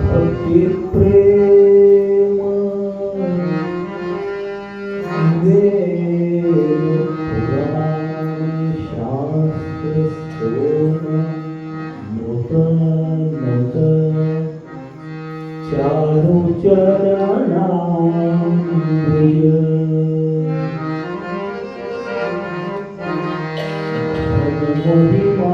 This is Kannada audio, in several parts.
भक्ति प्रेम शास्त्र चारु चरणाम्बुज महिमा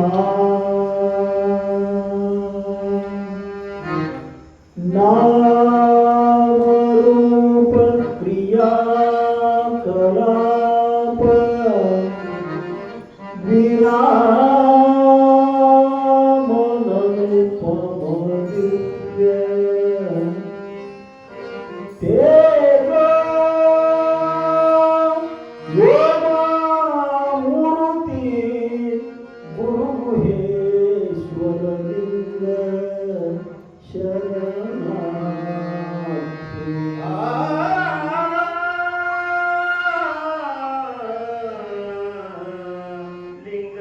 नाम रूप क्रिया कलाप विराम अनुपम दिव्य तेज मूर्ति गुरु गुहेश्वर लिंग शरणार्थी लिंग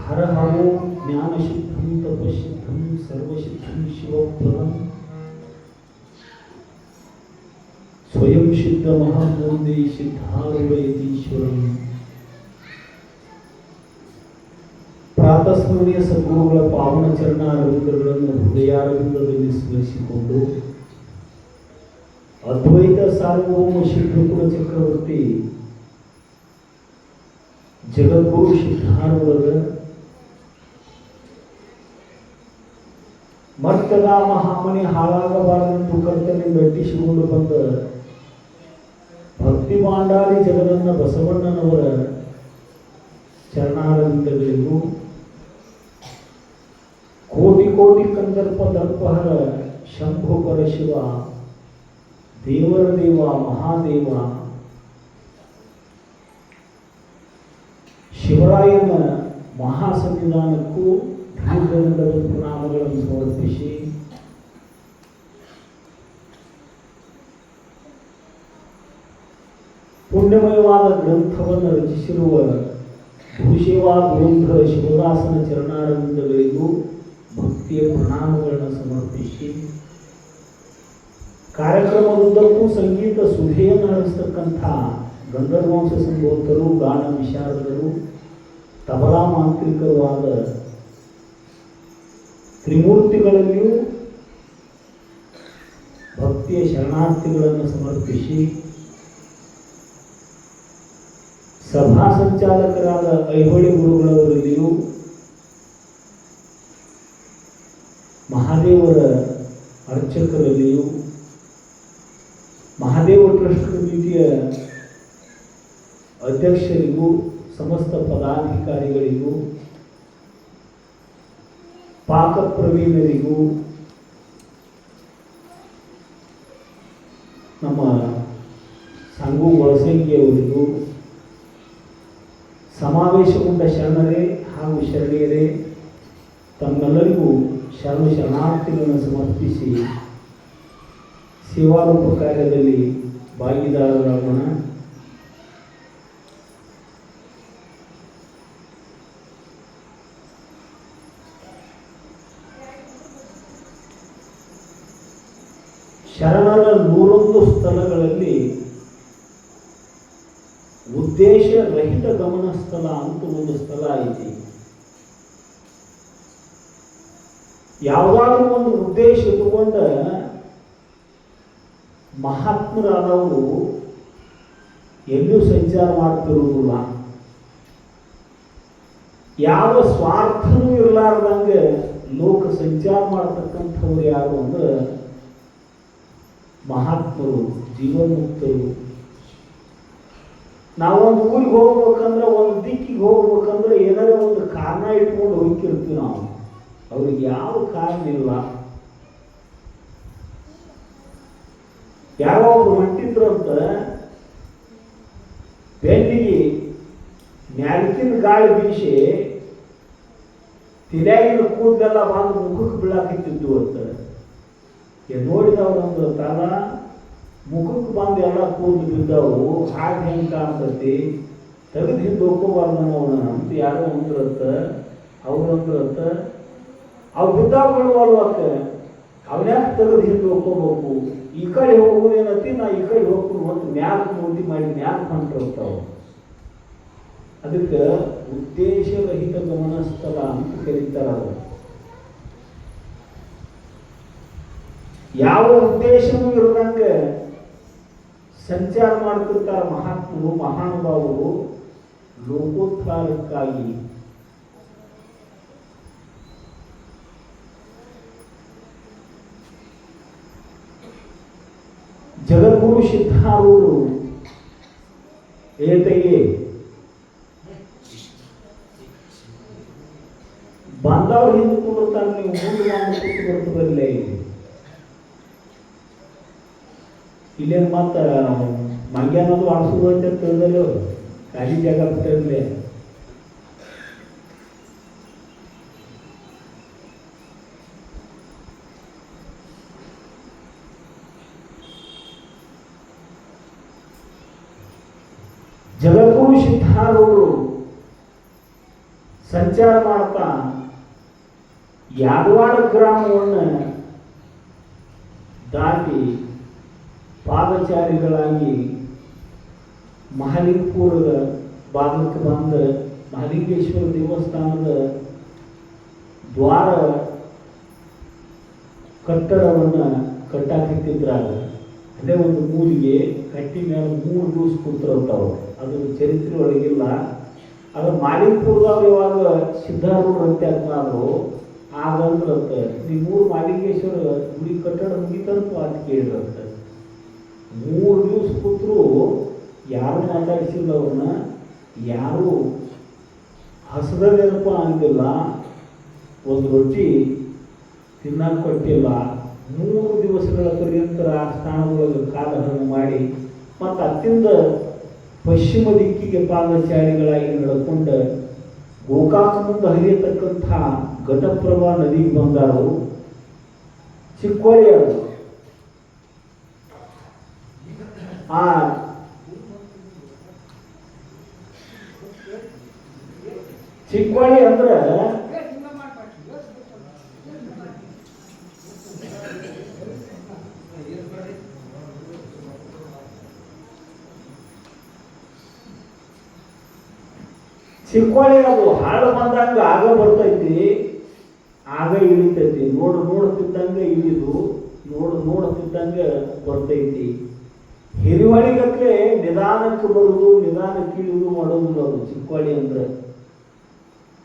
हर हवो ज्ञानसिद्धं तपसिद्धं सर्वसिद्धं शिवप्रदं स्वयं सिद्ध महामूर्ति सिद्धारूಢಯತೀಶ್ವರಂ ಪ್ರಾತಸ್ಮರಣೀಯ ಸದ್ಗುರುಗಳ ಪಾವನ ಚರಣಾರವಿಂದಗಳನ್ನು ಹೃದಯಾರವಿಂದದಲ್ಲಿ ಸ್ಮರಿಸಿಕೊಂಡು ಅದ್ವೈತ ಸಾರ್ವಭೌಮ ಶ್ರೀಕೃಷ್ಣ ಚಕ್ರವರ್ತಿ ಜಗದ್ಗುರು ಸಿದ್ಧಾರೂಢರ ಮಟ್ಟದ ಮಹಾಮನಿ ಹಾಳಾಗಬಾರದೆಂದು ಕರ್ತನಿಂದ ಅಟ್ಟಿಸಿಕೊಂಡು ಬಂದ ಭಕ್ತಿ ಮಾಂಡಾರಿ ಜಗದನ್ನ ಬಸವಣ್ಣನವರ ಚರಣಾರವಿಂದಗಳಿಗೂ ಕೋಟಿ ಕೋಟಿ ಕಂದರ್ಪ ದರ್ಪಹರ ಶಂಭು ಪರಶಿವ ದೇವರ ದೇವ ಮಹಾದೇವ ಶಿವರಾಯನ ಮಹಾಸನ್ನಿಧಾನಕ್ಕೂ ದೀರ್ಘದಂಡದ ಪ್ರಣಾಮಗಳನ್ನು ಸಮರ್ಪಿಸಿ ಪುಣ್ಯಮಯವಾದ ಗ್ರಂಥವನ್ನು ರಚಿಸಿರುವ ಭೂಷೇವಾ ಗೋಂಧ ಶಿವದಾಸನ ಚರಣಾರವಿಂದಗಳಿಗೂ ಭಕ್ತಿಯ ಪ್ರಣಾಮಗಳನ್ನು ಸಮರ್ಪಿಸಿ ಕಾರ್ಯಕ್ರಮದುದ್ದಕ್ಕೂ ಸಂಗೀತ ಸುಧೆಯನ್ನು ಹರಿಸ್ತಕ್ಕಂಥ ಗಂಧರ್ವಂಶ ಸಂಬೋಧಕರು ಗಾನ ವಿಶಾರದರು ತಬಲಾ ಮಾಂತ್ರಿಕರೂ ಆದ ತ್ರಿಮೂರ್ತಿಗಳಲ್ಲಿಯೂ ಭಕ್ತಿಯ ಶರಣಾರ್ಥಿಗಳನ್ನು ಸಮರ್ಪಿಸಿ ಸಭಾ ಸಂಚಾಲಕರಾದ ಐಹೊಳೆ ಗುರುಗಳವರಲ್ಲಿಯೂ ಮಹಾದೇವರ ಅರ್ಚಕರಲ್ಲಿಯೂ ಮಹಾದೇವ ಟ್ರಸ್ಟ್ ಕಮಿಟಿಯ ಅಧ್ಯಕ್ಷರಿಗೂ ಸಮಸ್ತ ಪದಾಧಿಕಾರಿಗಳಿಗೂ ಪಾಕ ಪ್ರವೀಣರಿಗೂ ನಮ್ಮ ಸಂಗು ಒಳಸಂಗಿಯವರಿಗೂ ಸಮಾವೇಶಗೊಂಡ ಶರಣರೇ ಹಾಗೂ ಶರಣೆಯರೇ ತಮ್ಮೆಲ್ಲರಿಗೂ ಶರಣಾರ್ಥಿಗಳನ್ನು ಸಮರ್ಪಿಸಿ ಸೇವಾರೂಪ ಕಾರ್ಯದಲ್ಲಿ ಭಾಗಿದಾರರಾಗೋಣ. ಶರಣರ 101 ಸ್ಥಳಗಳಲ್ಲಿ ಉದ್ದೇಶ ರಹಿತ ಗಮನ ಸ್ಥಳ ಅಂತ ಒಂದು ಸ್ಥಳ ಐತಿ. ಯಾವುದಾದ್ರೂ ಒಂದು ಉದ್ದೇಶ ಇಟ್ಟುಕೊಂಡ ಮಹಾತ್ಮರಾದವರು ಎಲ್ಲಿಯೂ ಸಂಚಾರ ಮಾಡ್ತಿರುವುದಿಲ್ಲ. ಯಾವ ಸ್ವಾರ್ಥನೂ ಇರಲಾರ್ದಂಗೆ ಲೋಕ ಸಂಚಾರ ಮಾಡ್ತಕ್ಕಂಥವ್ರು ಯಾರು ಅಂದ್ರೆ ಮಹಾತ್ಮರು, ಜೀವನ್ಮುಕ್ತರು. ನಾವೊಂದು ಊರಿಗೆ ಹೋಗ್ಬೇಕಂದ್ರೆ, ಒಂದು ದಿಕ್ಕಿಗೆ ಹೋಗ್ಬೇಕಂದ್ರೆ ಏನಾರ ಒಂದು ಕಾರಣ ಇಟ್ಕೊಂಡು ಹೋಗ್ತಿರ್ತೀವಿ ನಾವು. ಅವ್ರಿಗೆ ಯಾವ ಕಾರಣ ಇಲ್ಲ. ಯಾವ ಒಬ್ರು ಹೊಂಟಿದ್ರಂತ ಬೆನ್ನಿಗೆ ಮ್ಯಾಲಕಿನ ಗಾಳಿ ಬೀಸಿ ತಿರ್ಯಾಗಿನ ಕೂದಲೆಲ್ಲ ಬಂದು ಮುಖಕ್ಕೆ ಬೀಳಾಕಿತ್ತಿದ್ದು ಅಂತ ನೋಡಿದವ್ರು ತಲ ಮುಖಕ್ಕೆ ಬಂದು ಎಲ್ಲ ಕೂದಲು ಬಿದ್ದವು. ಹಾಗೆ ಹೆಂಗೆ ಕಾಣ್ತತಿ, ತೆಗೆದು ಹಿಂದೆ ಹೋಗ್ಕೋಬಾರ್ದು ಅವನ ಅಂತ ಯಾರೋ ಅಂದ್ರತ್ತ, ಅವ್ರು ಅಂದ್ರತ್ತ, ಅವು ಬಿದ್ದಾವ ಬಿಡುವಲ್ವಕ್ಕ ಅವನ್ಯಾಕೆ ತೆಗೆದು ಹಿಂದೆ ಹೋಗ್ಕೋಬೇಕು, ಈ ಕಡೆ ಹೋಗುದೇನತಿ ನಾ ಈ ಕಡೆ ಹೋಗ್ಕೊಂಡು ಮತ್ತು ಮ್ಯಾಕ್ ಮೂರ್ತಿ ಮಾಡಿ ಮ್ಯಾಕ್ ಹೊಂಟಿರ್ತಾವ. ಅದಕ್ಕೆ ಉದ್ದೇಶರಹಿತ ಗಮನಸ್ಥಳ ಅಂತ ಕರೀತಾರ. ಅದು ಯಾವ ಉದ್ದೇಶನೂ ಇರದಂಗೆ ಸಂಚಾರ ಮಾಡ್ತಿರ್ತಾರ ಮಹಾತ್ಮರು, ಮಹಾನುಭಾವರು ಲೋಕೋದ್ಧಾರಕ್ಕಾಗಿ. ಜಗದ್ಗುರು ಸಿದ್ಧಾರೂಢರು ಏತಗೆ ಬಂದವ್ರು ಹಿಂದೆ ಕೂಡುತ್ತಾರೆ, ನೀವು ಮುಂದೆ ಬಂದು ಕೂತು ಬರ್ತದಲ್ಲೇ ಇಲ್ಲೇನು ಮತ್ತೆ ಮಂಗ್ಯಾನದು ಆಡಿಸೋದು ಅಂತ ತಿಳಿದಲ್ಲ, ಖಾಲಿ ಜಾಗ ಬಿಟ್ಟಿರಲಿ. ಜಗದ್ಗುರು ಸಿದ್ಧಾರೂಢರು ಸಂಚಾರ ಮಾಡ್ತಾ ಯಾದವಾಡ ಗ್ರಾಮವನ್ನು ದಾಟಿ ಪಾದಚಾರಿಗಳಾಗಿ ಮಹಾಲಿಂಗಪುರದ ಭಾಗಕ್ಕೆ ಬಂದ ಮಹಾಲಿಂಗೇಶ್ವರ ದೇವಸ್ಥಾನದ ದ್ವಾರ ಕಟ್ಟಡವನ್ನು ಕಟ್ಟಾಕಿದ್ರಾಗ ಅದೇ ಒಂದು ಮೂಲಿಗೆ ಕಟ್ಟಿ ಮೇಲೆ 3 ದಿವಸ ಕೂತಿರ್ತಾವ. ಅದ್ರ ಚರಿತ್ರೆ ಒಳಗಿಲ್ಲ. ಅದು ಮಾಲಿಂಗಪುರದವ್ರು ಯಾವಾಗ ಸಿದ್ಧಾರೂಢರು ಅಂತ ಆದ್ರು ಆಗಂದ್ರಂತೆ, ಈ 3 ಮಾಲಿಂಗೇಶ್ವರ ಗುಡಿ ಕಟ್ಟಡ ಮುಗಿತಂತ ಅಂತ ಕೇಳಿದ್ರಂತೆ. 3 ದಿವಸ ಕೂತರು ಯಾರು ಮಾತಾಡಿಸಿಲ್ಲ, ಅವ್ರನ್ನ ಯಾರು ಹಸದನೇನಪ್ಪ ಅಂದಿಲ್ಲ, ಒಂದು ರೊಟ್ಟಿ ತಿನ್ನಕ್ಕೆ ಕೊಟ್ಟಿಲ್ಲ. 3 ದಿವಸಗಳ ಪರ್ಯಂತ ಆ ಸ್ಥಾನದೊಳಗೆ ಕಾಲಹರಣ ಮಾಡಿ ಮತ್ತು ಅತ್ತಿಂದ ಪಶ್ಚಿಮ ದಿಕ್ಕಿಗೆ ಪಾದಚಾರಿಗಳಾಗಿ ನಡ್ಕೊಂಡು ಗೋಕಾಕ ಮುಂದೆ ಹರಿಯತಕ್ಕಂಥ ಘಟಪ್ರಭಾ ನದಿಗೆ ಬಂದಾರು. ಚಿಕ್ಕೋಳಿ ಅದು. ಆ ಚಿಕ್ಕೋಳಿ ಅಂದ್ರೆ ಚಿಕ್ಕೋಳಿ ಅದು ಹಾಳು ಬಂದಂಗ ಆಗ ಬರ್ತೈತಿ, ಆಗ ಇಳಿತೈತಿ. ನೋಡ್ತಿದ್ದಂಗೆ ಇಳಿದು ನೋಡ್ತಿದ್ದಂಗೆ ಬರ್ತೈತಿ. ಹಿರಿವಳಿಗತ್ಲೆ ನಿಧಾನಕ್ಕೆ ಬರುವುದು, ನಿಧಾನಕ್ಕೆ ಇಳಿದು ಮಾಡೋದು ಅದು ಚಿಕ್ಕೋಳಿ ಅಂದ್ರೆ.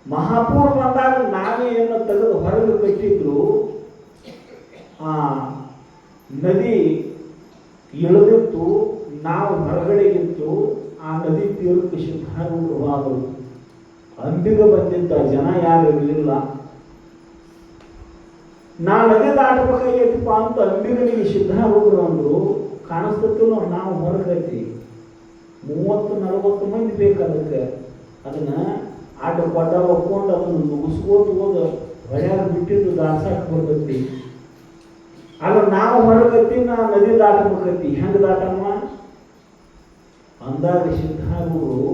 ಮಹಾಪೂರ್ ಬಂದಾಗ ನಾವೆಯನ್ನು ತೆಗೆದು ಹೊರಗೆ ಕಟ್ಟಿದ್ರು, ಆ ನದಿ ಇಳಿದಿತ್ತು, ನಾವು ಹೊರಗಡೆಗಿತ್ತು. ಆ ನದಿ ತೀರಕ್ಕೆ ಸಿದ್ಧಾರೂಢರು ಅಂಬಿಗ ಬಂದಿದ್ದ ಜನ ಯಾರು ಇರಲಿಲ್ಲ. ನಾ ನದಿ ದಾಟಬೇಕಾಗೈತಿಪ್ಪ ಅಂತ ಅಂಬಿಗನಿಗೆ ಸಿದ್ಧಾರೂಢರು ಅಂದ್ರು. ಕಾಣಿಸ್ತತಿಲ್ಲ, ನಾವು ಹೊರಗೈತಿ 30-40 ಮಂದಿ ಬೇಕು ಅದಕ್ಕೆ. ಅದನ್ನ ಆಟ ಕೊಟ್ಟ ಒಪ್ಕೊಂಡು ಅದನ್ನು ಮುಗಿಸ್ಕೋತ ಹೋದ ಹೊಳ್ಯಾಗ ಬಿಟ್ಟಿದ್ದು ದಾಸಾಕ್ ಬರ್ತೈತಿ. ಅಲ್ಲ ನಾವು ಹೊರಗತ್ತಿ, ನಾ ನದಿ ದಾಟಬೇಕೈತಿ, ಹೆಂಗೆ ದಾಟಮ್ಮ ಅಂದಾಗ ಸಿದ್ಧಾರೂಢರು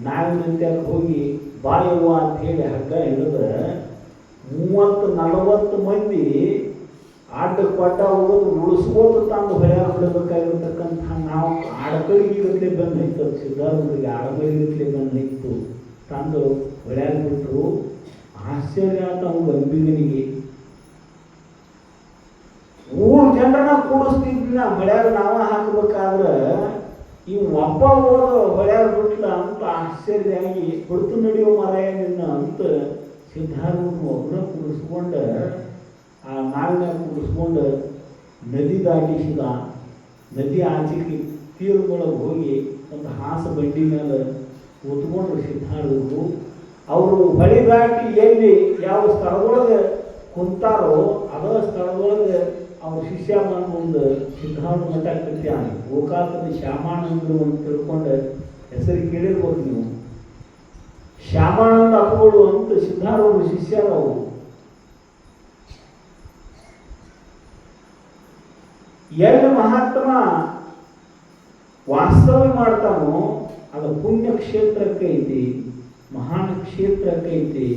ನಾವಿನಂತ್ಯಾಗ ಹೋಗಿ ಬಾಯವ್ವ ಅಂತ ಹೇಳಿ ಹಗ್ಗ ಹಿಡಿದ್ರೆ 30-40 ಮಂದಿ ಆಟ ಕೊಟ್ಟ ಹೋಗೋದು ಉಳಿಸ್ಕೋತ ತಂದು ಹೊಳ್ಯಾಗ ಬಿಡಬೇಕಾಗಿರ್ತಕ್ಕಂಥ ನಾವು ಆಡಕಳಿಗೀಗತ್ಲೆ ಬಂದು ನಿಂತು, ಸಿದ್ಧಾರೂಢರಿಗೆ ಆಡಕಳಿಗತ್ಲೆ ಬಂದು ನಿಂತು ತಂದು ಹೊಳ್ಯಾಗ ಬಿಟ್ಟರು. ಆಶ್ಚರ್ಯ ಆತ ಅವ್ನು ಅಂಬಿಗನಿಗೆ. ಊರು ಜನರನ್ನ ಕೂಡಿಸ್ತಿದ್ನ ಹೊಳ್ಯಾಗ ನಾವ ಹಾಕಬೇಕಾದ್ರೆ ಇವ್ ಒಬ್ಬ ಹೋದ ಹೊಳ್ಯಾಗ ಬಿಟ್ಲ ಅಂತ ಆಶ್ಚರ್ಯ ಆಗಿ ಹೊಡ್ತು ನಡೆಯೋ ಮರಾಯ ನಿನ್ನ ಅಂತ ಸಿದ್ಧಾರೂಢರು ಒಬ್ಬನ ಕೂಡಿಸ್ಕೊಂಡು ಆ ನಾವಿನ ಕೂಡಿಸ್ಕೊಂಡು ನದಿ ದಾಟಿಸಿದ. ನದಿ ಆಚೆಗೆ ತೀರದೊಳಗೆ ಹೋಗಿ ಒಂದು ಹಾಸ ಬಂಡಿ ಮೇಲೆ ಕೂತ್ಕೊಂಡ್ರು ಸಿದ್ಧಾರೂಢರು. ಅವರು ಹೊಳಿ ದಾಟಿ ಎಲ್ಲಿ ಯಾವ ಸ್ಥಳದೊಳಗೆ ಕುಂತಾರೋ ಅದ ಸ್ಥಳದೊಳಗೆ ಅವ್ರ ಶಿಷ್ಯ ಬಂದು ಸಿದ್ಧಾರೂಢ ಮಠ ಕಟ್ಟ್ಯಾನ. ಗೋಕಾಕದ ಶ್ಯಾಮಾನಂದರು ಅಂತ ತಿಳ್ಕೊಂಡು ಹೆಸರು ಕೇಳಿರ್ಬೋದು ನೀವು. ಶ್ಯಾಮಾನಂದ ಅಪ್ಪಗಳು ಅಂತ ಸಿದ್ಧಾರೂಢ ಶಿಷ್ಯರವರು. ಎಲ್ಲಿ ಮಹಾತ್ಮ ವಾಸ್ತವ್ಯ ಮಾಡ್ತಾನೋ ಅದು ಪುಣ್ಯಕ್ಷೇತ್ರಕ್ಕೈತಿ, ಮಹಾನ್ ಕ್ಷೇತ್ರಕ್ಕೈತಿ.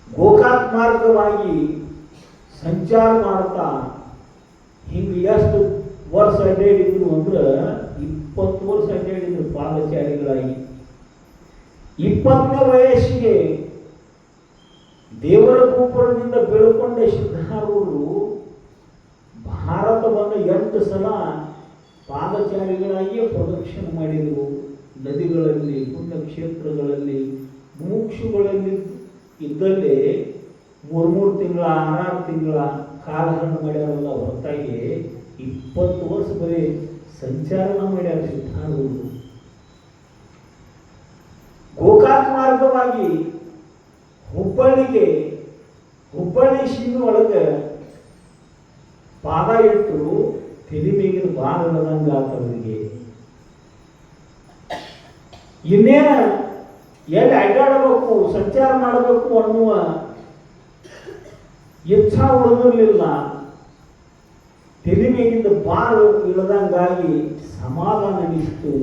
ಗೋಕಾಕ್ ಮಾರ್ಗವಾಗಿ ಸಂಚಾರ ಮಾಡ್ತಾ ಹಿಂಗೆ ಎಷ್ಟು ವರ್ಷ ಅಡ್ಡಾಡಿದ್ರು ಅಂದ್ರೆ 20 ವರ್ಷ ಅಡ್ಡಾಡಿದ್ರು ಪಾದಚಾರಿಗಳಾಗಿ. 20ನೇ ವಯಸ್ಸಿಗೆ ದೇವರ ಗೋಪುರದಿಂದ ಬೆಳ್ಕೊಂಡ ಸಿದ್ಧಾರೂಢರು ಭಾರತ ಬಂದ 8 ಸಲ ಪಾದಚಾರಿಗಳಾಗಿಯೇ ಪ್ರದಕ್ಷಿಣೆ ಮಾಡಿದರು. ನದಿಗಳಲ್ಲಿ, ಪುಣ್ಯಕ್ಷೇತ್ರಗಳಲ್ಲಿ, ಮುಮುಕ್ಷುಗಳಲ್ಲಿ ಇದ್ದಲ್ಲೇ 3 ತಿಂಗಳ 6 ತಿಂಗಳ ಕಾಲಹರಣ ಮಾಡ್ಯಾರಲ್ಲ ಹೊರತಾಗಿ 20 ವರ್ಷ ಬರೀ ಸಂಚಾರನ ಮಾಡ್ಯಾರ ಸಿದ್ಧಾರೂಢರು. ಗೋಕಾಕ್ ಮಾರ್ಗವಾಗಿ ಹುಬ್ಬಳ್ಳಿ ಸೀಮೆ ಒಳಗೆ ಪಾದ ಇಟ್ಟರು, ತಲೆ ಮೇಗಿನ ಬಾರದಂಗ ಅವರಿಗೆ. ಇನ್ನೇನ ಎಲ್ಲಿ ಅಡ್ಡಾಡಬೇಕು, ಸಂಚಾರ ಮಾಡಬೇಕು ಅನ್ನುವ ಇಚ್ಛಾ ಉಳಿದಿರಲಿಲ್ಲ. ತಲೆ ಮೇಗಿಂದ ಬಾರು ಇಳದಂಗಾಗಿ ಸಮಾಧಾನ ಅನಿಸ್ತು.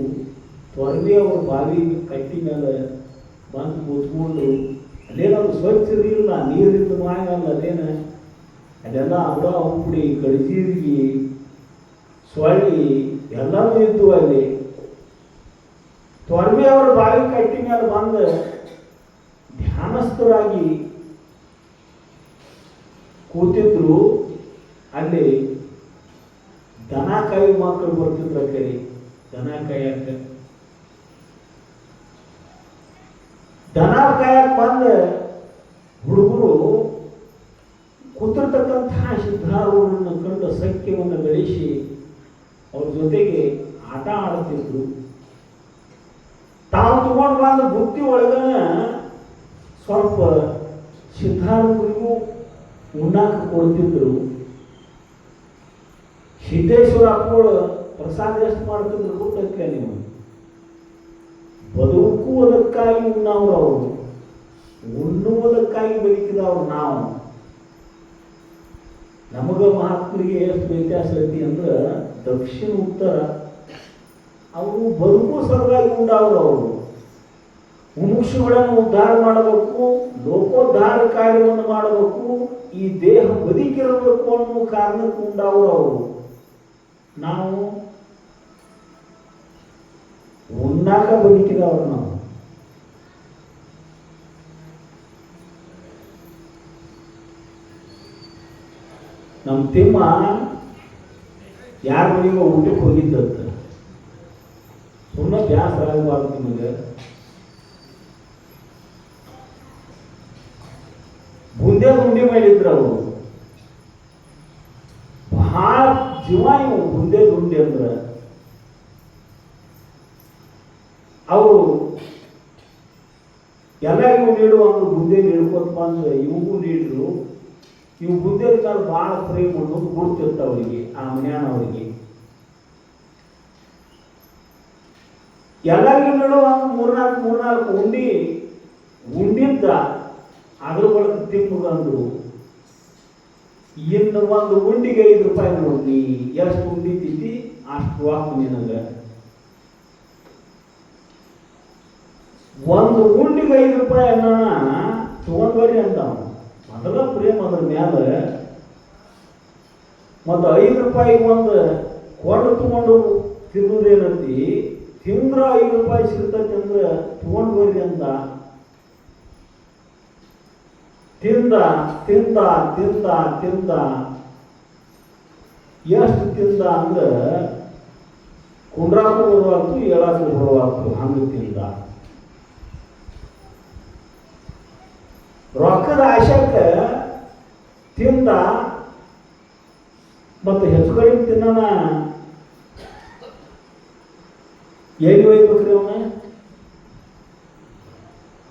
ತೊರವೆ ಅವರು ಬಾವಿ ಕಟ್ಟಿ ಮೇಲೆ ಬಂದು ಕೂತ್ಕೊಂಡು ಅಲ್ಲೇನದು ಸ್ವಚ್ಛ ಇರಲಿಲ್ಲ, ನೀರಿದ್ದು ಆಗಲ್ಲ, ಅದೆಲ್ಲ ಅವಡ ಉಪ್ಪುಡಿ, ಕಡಜೀರಿಗೆ, ಸೊಳ್ಳಿ ಎಲ್ಲವೂ ಇದ್ದು ಅಲ್ಲಿ. ತೊರವೆ ಅವರು ಬಾವಿ ಕಟ್ಟಿ ಮೇಲೆ ಬಂದು ಧ್ಯಾನಸ್ಥರಾಗಿ ಕೂತಿದ್ರು. ಅಲ್ಲಿ ದನ ಕಾಯಿ ಮಕ್ಕಳು ಬರ್ತಿದ್ರ ಕೈ ದನ ಕಾಯಕ್ಕೆ. ದನ ಕಾಯಕ್ಕೆ ಬಂದ ಹುಡುಗರು ಕೂತಿರ್ತಕ್ಕಂತಹ ಸಿದ್ಧಾರೂಢರನ್ನು ಕಂಡು ಸಖ್ಯವನ್ನು ಗಳಿಸಿ ಅವ್ರ ಜೊತೆಗೆ ಆಟ ಆಡುತ್ತಿದ್ರು. ತಾವು ತಗೊಂಡು ಬಂದ ಬುತ್ತಿ ಒಳಗನ ಸ್ವಲ್ಪ ಸಿದ್ಧಾರೂಢರಿಗೂ ಉಣ್ಣಾಕ ಕೊಡ್ತಿದ್ರು. ಸಿದ್ದೇಶ್ವರ ಅಪ್ಪಗಳು ಪ್ರಸಾದ ಎಷ್ಟು ಮಾಡ್ತಿದ್ರು ಗೊತ್ತಕ್ಕೆ ನೀವು. ಬದುಕುವುದಕ್ಕಾಗಿ ಉಣ್ಣವ್ರು ಅವರು, ಉಣ್ಣುವುದಕ್ಕಾಗಿ ಬದುಕಿದವ್ರು ನಾವು. ನಮಗ ಮಹಾತ್ಮರಿಗೆ ಎಷ್ಟು ವ್ಯತ್ಯಾಸ ಐತಿ ಅಂದ್ರೆ ದಕ್ಷಿಣ ಉತ್ತರ. ಅವರು ಬದುಕು ಸಲುವಾಗಿ ಉಂಡವ್ರು. ಅವರು ಮುಮುಕ್ಷುಗಳನ್ನು ಉದ್ಧಾರ ಮಾಡಬೇಕು, ಲೋಕೋದ್ಧಾರ ಕಾರ್ಯವನ್ನು ಮಾಡಬೇಕು, ಈ ದೇಹ ಬದುಕಿರಬೇಕು ಅನ್ನೋ ಕಾರಣಕ್ಕೆ ಉಂಡವ್ರು ಅವರು. ನಾವು ಉಣ್ಣಾಕ ಬದುಕಿದವರು. ನಾವು ನಮ್ಮ ತಿಮ್ಮ ಯಾರ ಮನೆಗೂ ಊಟಕ್ಕೆ ಹೋಗಿದ್ದಂತ. ಸುಮ್ಮನೆ ಬ್ಯಾಸರ ಆಗಬಾರ್ದು ನಿಮಗೆ. ಬುಂದೆ ಉಂಡಿ ಮಾಡಿದ್ರು ಅವರು. ಬಹಳ ಜೀವ ಇವು ಬುಂದೆ ಉಂಡಿ ಅಂದ್ರೆ. ಅವರು ಎಲ್ಲರಿಗೂ ನೀಡುವಂತ ಬುಂದೆ ನೀಡ್ಕೊತ ಬಂದು ಇವ್ಗೂ ನೀಡಿದ್ರು. ಇವು ಬುದ್ಧಿ ಕಾಲ ಭಾಳ ಪ್ರೇಮ ಅನ್ನೋದು ಗುರುತಿರ್ತ ಅವರಿಗೆ, ಆ ಮನ್ಯಾನವರಿಗೆ. ಎಲ್ಲರಿಗೂ ನೀಡುವಂತ ಮೂರ್ನಾಲ್ಕು ಉಂಡಿದ್ದ ಅದ್ರ ಒಳಗೆ ತಿಮ್ಮಗಂದ್ರು. ಇನ್ನು ಒಂದು ಉಂಡಿಗೆ 5 ರೂಪಾಯಿ ನೋಡಿ, ಎಷ್ಟು ಉಂಡಿ ತಿದ್ದಿ ಅಷ್ಟು ವಾಕ್ ನಿನಗೆ. ಒಂದು ಉಂಡಿಗೆ 5 ರೂಪಾಯಿ ಅನ್ನೋಣ ತಗೊಂಡ್ಬರಿ ಅಂತ ಮೊದಲ ಪ್ರೇಮ ಅದ್ರ ಮ್ಯಾಲ. ಮತ್ತು 5 ರೂಪಾಯಿಗೆ ಒಂದು ಕೊಟ್ಟು ತಗೊಂಡು ತಿನ್ನೋದೇನಂತಿ, ತಿಂದ್ರ 5 ರೂಪಾಯಿ ಸಿಗ್ತೈತಿ ಅಂದ್ರೆ ತಗೊಂಡು ಬರ್ರಿ ಅಂತ. ತಿಂದ ತಿಂದ ತಿಂದ ತಿಂದ ಎಷ್ಟು ತಿಂದ ಅಂದ್ರೆ ಕುಂಡ್ರಾಕು ಬರುವಾಗ್ತು, ಏಳಾಕು ಬರುವಾಗ್ತು, ಹಂಗೆ ತಿಂದ. ರೊಕ್ಕದ ಆಶಕ್ಕೆ ತಿಂದ. ಮತ್ತು ಹೆಚ್ಚು ಕಡಿಮೆ ತಿನ್ನೋಣ ಎಲ್ಲಿ ಒಯ್ಬೇಕ್ರಿ ಅವನ?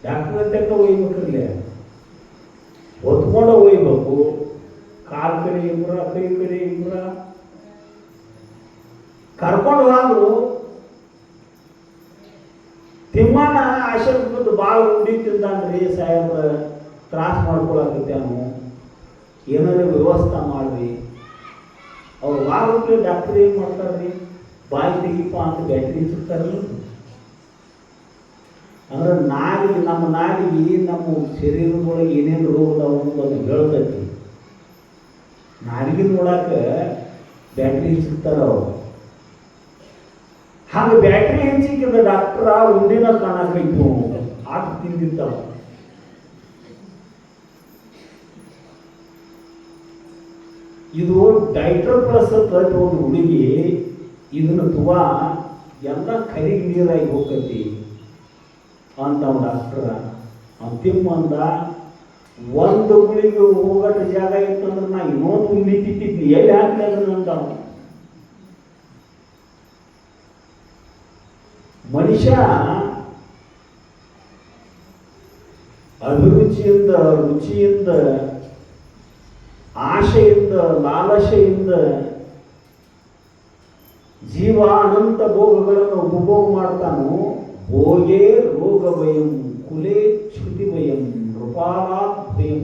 ಡಾಕ್ಟರ್ ಅಂತ ಒಯ್ಬೇಕ್ರಲ್ಲ, ಹೊತ್ಕೊಂಡ ಒಯ್ಬೇಕು. ಕಾಲ್ ಕಡೆ ಇಬ್ಬರ, ಕೈ ಕಡೆ ಇಬ್ಬರ ಕರ್ಕೊಂಡು ಹೋದ್ರು. ತಿಮ್ಮನ ಆಶೀರ್ವಾದ ಭಾಳ ಉಂಡಿ ತಿಂದಾನ್ರಿ ಸಾಹೇಬ್ರ, ತ್ರಾಸ ಮಾಡ್ಕೊಳಕತ್ತೆ ನಾವು, ಏನಾದ್ರು ವ್ಯವಸ್ಥೆ ಮಾಡ್ರಿ. ಅವ್ರು ವಾರಕ್ಕೆ ಡಾಕ್ಟರ್ ಏನು ಮಾಡ್ತಾರ್ರಿ, ಬಾಯಿ ತೆಗಿಪ ಅಂತ ಬ್ಯಾಟ್ರಿ ಹಚ್ಚಿರ್ತಾರಲ್ಲ. ಅಂದ್ರೆ ನಾಲಿಗೆ, ನಮ್ಮ ನಾಲಿಗೆ ನಮ್ಮ ಶರೀರದೊಳಗೆ ಏನೇನು ರೋಗ ಅದಾವ ಅನ್ನೋದು ಹೇಳ್ತೈತಿ. ನಾಲಿಗೆ ನೋಡಾಕ ಬ್ಯಾಟ್ರಿ ಹಚ್ಚಿರ್ತಾರ ಅವರು. ಹಾಗೆ ಬ್ಯಾಟ್ರಿ ಹಚ್ಚಿಕ್ಕಿದ ಡಾಕ್ಟ್ರ ಉಂಡಿನ ಕಾಣಕೈತು ಆಟ ತಿಂದಿರ್ತಾವ. ಇದು ಡೈಟ್ರ್ ಪ್ಲಸ್ ಅಂತ ಒಂದು ಹುಡುಗಿ, ಇದನ್ನ ತುವಾ ಎಲ್ಲ ಕರಿಗೆ ನೀರಾಗಿ ಹೋಗ್ತೈತಿ ಅಂತ ಡಾಕ್ಟ್ರ ಅಂತಿಮ ಅಂದ. ಒಂದು ಗುಳಿಗೆ ಹೋಗಟ್ಟ ಜಾಗ ಇತ್ತಂದ್ರೆ ನಾ ಇನ್ನೊಂದು ನಿಂತಿಟ್ಟಿದ್ನಿ, ಎಲ್ಲಿ ಹಾಕ್ಲಿಲ್ಲ ಅಂತ. ಮನುಷ್ಯ ಅಭಿರುಚಿಯಿಂದ, ರುಚಿಯಿಂದ, ಆಶೆಯಿಂದ, ಲಾಲಸೆಯಿಂದ ಜೀವ ಅನಂತ ಭೋಗಗಳನ್ನು ಉಪಭೋಗ ಮಾಡ್ತಾನೋ. ಭೋಗೇ ರೋಗಭಯಂ ಕುಲೇ ಚ್ಯುತಿಭಯಂ ನೃಪಾಲಾಭಯಂ.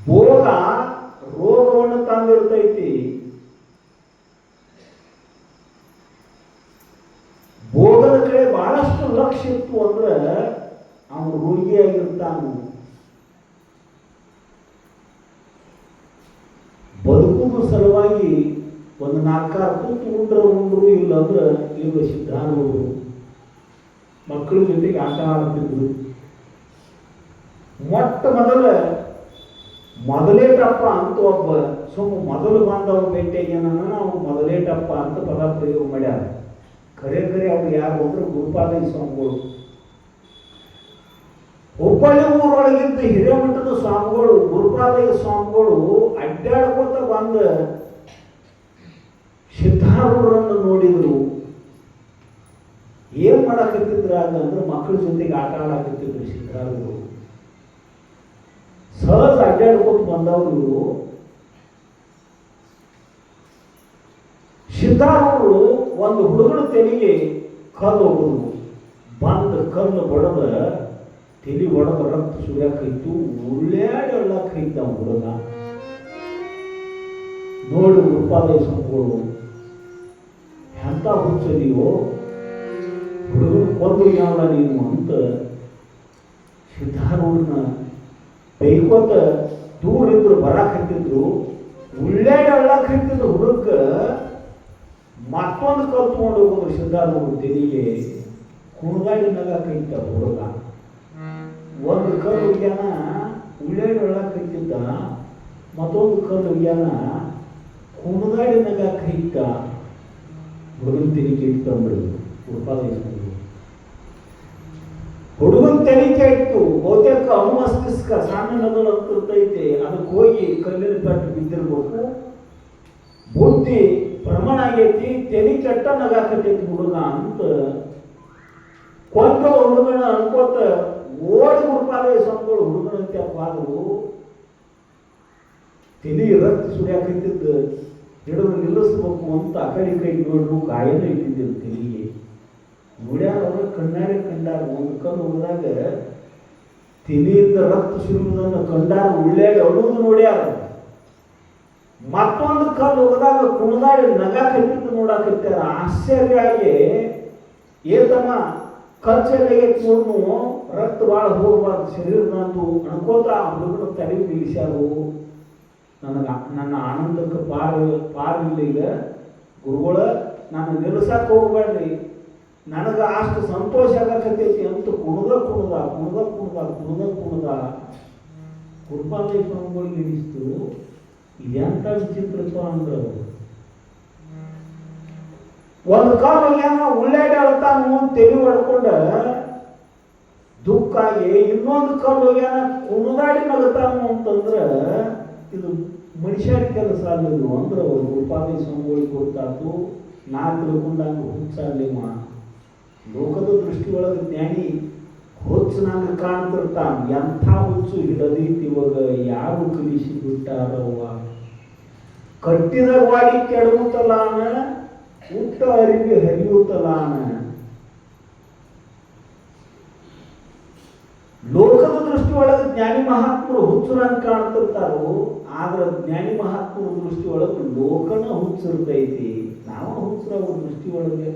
ಭೋಗ ರೋಗವನ್ನು ತಂದಿರ್ತೈತಿ. ಭೋಗದ ಕಡೆ ಬಹಳಷ್ಟು ಲಕ್ಷ್ಯ ಇತ್ತು ಅಂದ್ರೆ ಅವನು ರೋಗಿಯಾಗಿರ್ತಾನು. ಬದುಕುವ ಸಲುವಾಗಿ ಒಂದು 4-6 ಕೂತು ಉಂಡ್ರು ಇಲ್ಲಂದ್ರೆ ಇವರು ಸಿದ್ಧಾರೂಢರು ಮಕ್ಕಳ ಜೊತೆಗೆ ಆಟ ಆಡ್ತಿದ್ರು. ಮೊದಲೇ ಟಪ್ಪ ಅಂತ ಒಬ್ಬ ಮೊದಲು ಬಂದವ ಭೇಟಿಯಾಗಿ ಅವ್ನು ಮೊದಲೇ ಟಪ್ಪ ಅಂತ ಪದ ಪ್ರಯೋಗ ಮಾಡ್ಯಾರ. ಖರೆ ಅವ್ರು ಯಾರು ಅಂದ್ರೆ ಗುರುಪಾದ ಸ್ವಾಮಿಗಳು. ಹುಬ್ಬಳ್ಳಿ ಊರೊಳಗಿದ್ದ ಹಿರೇಮಠದ ಸ್ವಾಮಿಗಳು, ಗುರುಪಾದಯ್ಯ ಸ್ವಾಮಿಗಳು ಅಡ್ಡಾಡ್ಕೋತ ಬಂದ ಸಿದ್ಧಾರೂಢರನ್ನು ನೋಡಿದ್ರು. ಏನ್ ಮಾಡಾಕತ್ತಿದ್ರ ಅಂದ್ರೆ ಮಕ್ಕಳ ಜೊತೆಗೆ ಆಟ ಆಡಾಕತ್ತಿದ್ರು ಸಿದ್ಧಾರೂಢರು. ಸಹಜ ಅಡ್ಡಾಡ್ಕೋತ ಬಂದವರು ಸಿದ್ಧಾರೂಢರು ಒಂದು ಹುಡುಗನ ತೆಲಿಗೆ ಕಲ್ಲು ಹೊಡೆದು ಬಂದ ಕಲ್ಲು ಬಡದ ತಲೆ ಒಡೆದ ರಕ್ತ ಸುರಿಯಾಕೈತು. ಉಳ್ಳಾಡಿ ಅಳ್ಳಾಕೈತ ಹುಡುಗ. ನೋಡಿ ಗುರುಪಾದಯ್ಯ ಸ್ವಾಮಿಗಳು, ಎಂತ ಹುಚ್ಚದಿಯೋ, ಹುಡುಗನ ಕೊಂದು ಯಾವ ನೀನು ಅಂತ ಸಿದ್ಧಾರೂಢನ ಬೈಕೋತ ದೂರ ಇದ್ರು ಬರಾಕತ್ತಿದ್ರು. ಉಳ್ಳಾಡಿ ಅಳ್ಳಾಕೈತಿದ್ರು ಹುಡುಗ. ಮತ್ತೊಂದು ಕಲ್ ತಗೊಂಡು ಹೋಗೋದು ಸಿದ್ಧಾರೂಢ ತೆಲಿಗೆ. ಕುಣಗಾಡಿ ನಗಾಕೈತ ಹುಡುಗ. ಒಂದು ಕಲ್ಲು ಜ್ಞಾನ ಉಳ್ಳಾಡಿ ಒಳಕೈತಿದ್ದ, ಮತ್ತೊಂದು ಕಲ್ಲು ಜ್ಞಾನ ಕುಣಗಾಡಿ ನಗಾಕೈತ ಹುಡುಗನ ತೆಲಿಕೆ ಇಟ್ಕೊಂಡ್ಬಿಡುದು. ಹುಡುಗನ ತೆಲಿಕೆ ಇಟ್ಟು ಬಹುತೇಕ ಅನುಮಸ್ತಿಷ್ಕ ಸಣ್ಣ ನಗಲು ಅಂತಿರ್ತೈತೆ, ಅದಕ್ಕೆ ಹೋಗಿ ಕಲ್ಲಿನ ಪೆಟ್ಟು ಬಿದ್ದಿರ್ಬೇಕು. ಬುದ್ಧಿ ಪ್ರಮಾಣ ಆಗೈತಿ, ತೆಲಿ ಕೆಟ್ಟ ನಗಾಕತೈತಿ ಹುಡುಗ ಅಂತ ಕೊಂದ ಹುಡುಗನ ಅನ್ಕೋತ ಓಡಿ ಗುರುಪಾದಯ್ಯ ಸ್ವಾಮಿಗಳು ಹುಡುಗನಂತೆ ಅಪ್ಪಾದರು. ತೆಲಿ ರಕ್ತ ಸುರಿಯಾಕೈತಿದ್ದು ಹಿಡಿದು ನಿಲ್ಲಿಸ್ಬೇಕು ಅಂತ ಆ ಕಡೆ ಕೈ ನೋಡ್ರು. ಗಾಯನ ಇಟ್ಟಿದ್ದರು ತೆಲಿಗೆ. ನೋಡ್ಯಾರ ಅವ್ರ ಕಣ್ಣಾರೆ ಕಂಡಾರ. ಒಂದು ಕಲ್ಲು ಹೋದಾಗ ತೆಲಿಯಿಂದ ರಕ್ತ ಸುರಿಯುವುದನ್ನು ಕಂಡಾರ. ಉಳ್ಳಾಡಿ ಅಳುವುದು ನೋಡ್ಯಾರ. ಮತ್ತೊಂದು ಕಲ್ಲು ಹೋದಾಗ ಕುಣದಾಡಿ ನಗಾಕತ್ತಿದ್ದು ನೋಡಾಕತ್ತಾರ. ಆಶ್ಚರ್ಯ ಆಗಿ ಏತಮ್ಮ ಕಲ್ಚರ್ಗೆ ನೋಡ್ನು ರಕ್ತ ಭಾಳ ಹೋಗಬಾರ್ದು ಶರೀರದಂತೂ ಅನ್ಕೋತ ಹುಡುಗನ ತಲೆ ನಿಲ್ಲಿಸ್ಯಾರು. ನನ್ನ ಆನಂದಕ್ಕೆ ಪಾರಿಲ್ಲ. ಈಗ ಗುರುಗಳ ನಾನು ನಿಲ್ಲಿಸಕ್ಕೆ ಹೋಗ್ಬೇಡ್ರಿ, ನನಗೆ ಅಷ್ಟು ಸಂತೋಷ ಆಗಕತ್ತೈತಿ ಅಂತ ಕುಣದ ಗುರುಪಾದಯ್ಯ ಸ್ವಾಮಿಗಳಿಗೆ ಅನಿಸ್ತು. ಇದೆಂತ ವಿಚಿತ್ರಪ್ಪ ಅಂದ್ರೆ ಒಂದು ಕಾಲು ಏನೋ ಉಳ್ಳಾಡಿ ಅಳ್ತಾನು ತೆಲಿ ಹೊಡ್ಕೊಂಡ ದುಃಖಾಗಿ, ಇನ್ನೊಂದು ಕಾಲು ಏನೋ ಕುಣದಾಡಿ ನಗತಾನು ಅಂತಂದ್ರೆ ಇದು ಮನುಷ್ಯರ ಕೆಲಸ ಅಲ್ಲಿದ್ರು ಅಂದ್ರೆ ಅವರು ಗುರುಪಾದಯ್ಯ ಸ್ವಾಮಿಗಳಿಗೆ ಗೊತ್ತಾತು. ನಾ ತಿಳ್ಕೊಂಡಾಗ ಹುಚ್ಚಾಗ್ಲಿಮ್ಮ. ಲೋಕದ ದೃಷ್ಟಿಯೊಳಗೆ ಜ್ಞಾನಿ ಹುಚ್ಚನಾಗ ಕಾಣ್ತಿರ್ತಾನ. ಎಂಥ ಹುಚ್ಚು ಹಿಡದೈತಿ ಇವಾಗ ಯಾರು ಕಲಿಸಿ ಬಿಟ್ಟಾರವ್ವ. ಕಟ್ಟಿದ ವಾಡಿ ಕೆಡವುತ್ತಲಾನ, ಹುಟ್ಟ ಅರಿವಿ ಹರಿಯುತ್ತಲಾನ. ಲೋಕದ ದೃಷ್ಟಿಯೊಳಗೆ ಜ್ಞಾನಿ ಮಹಾತ್ಮರು ಹುಚ್ಚುರಂಗ ಕಾಣ್ತಿರ್ತಾರೋ, ಆದ್ರೆ ಜ್ಞಾನಿ ಮಹಾತ್ಮರ ದೃಷ್ಟಿ ಒಳಗೆ ಲೋಕನ ಹುಚ್ಚಿರ್ತೈತಿ, ನಾವು ಹುಚ್ಚರ ಅವ್ರ ದೃಷ್ಟಿ ಒಳಗೆ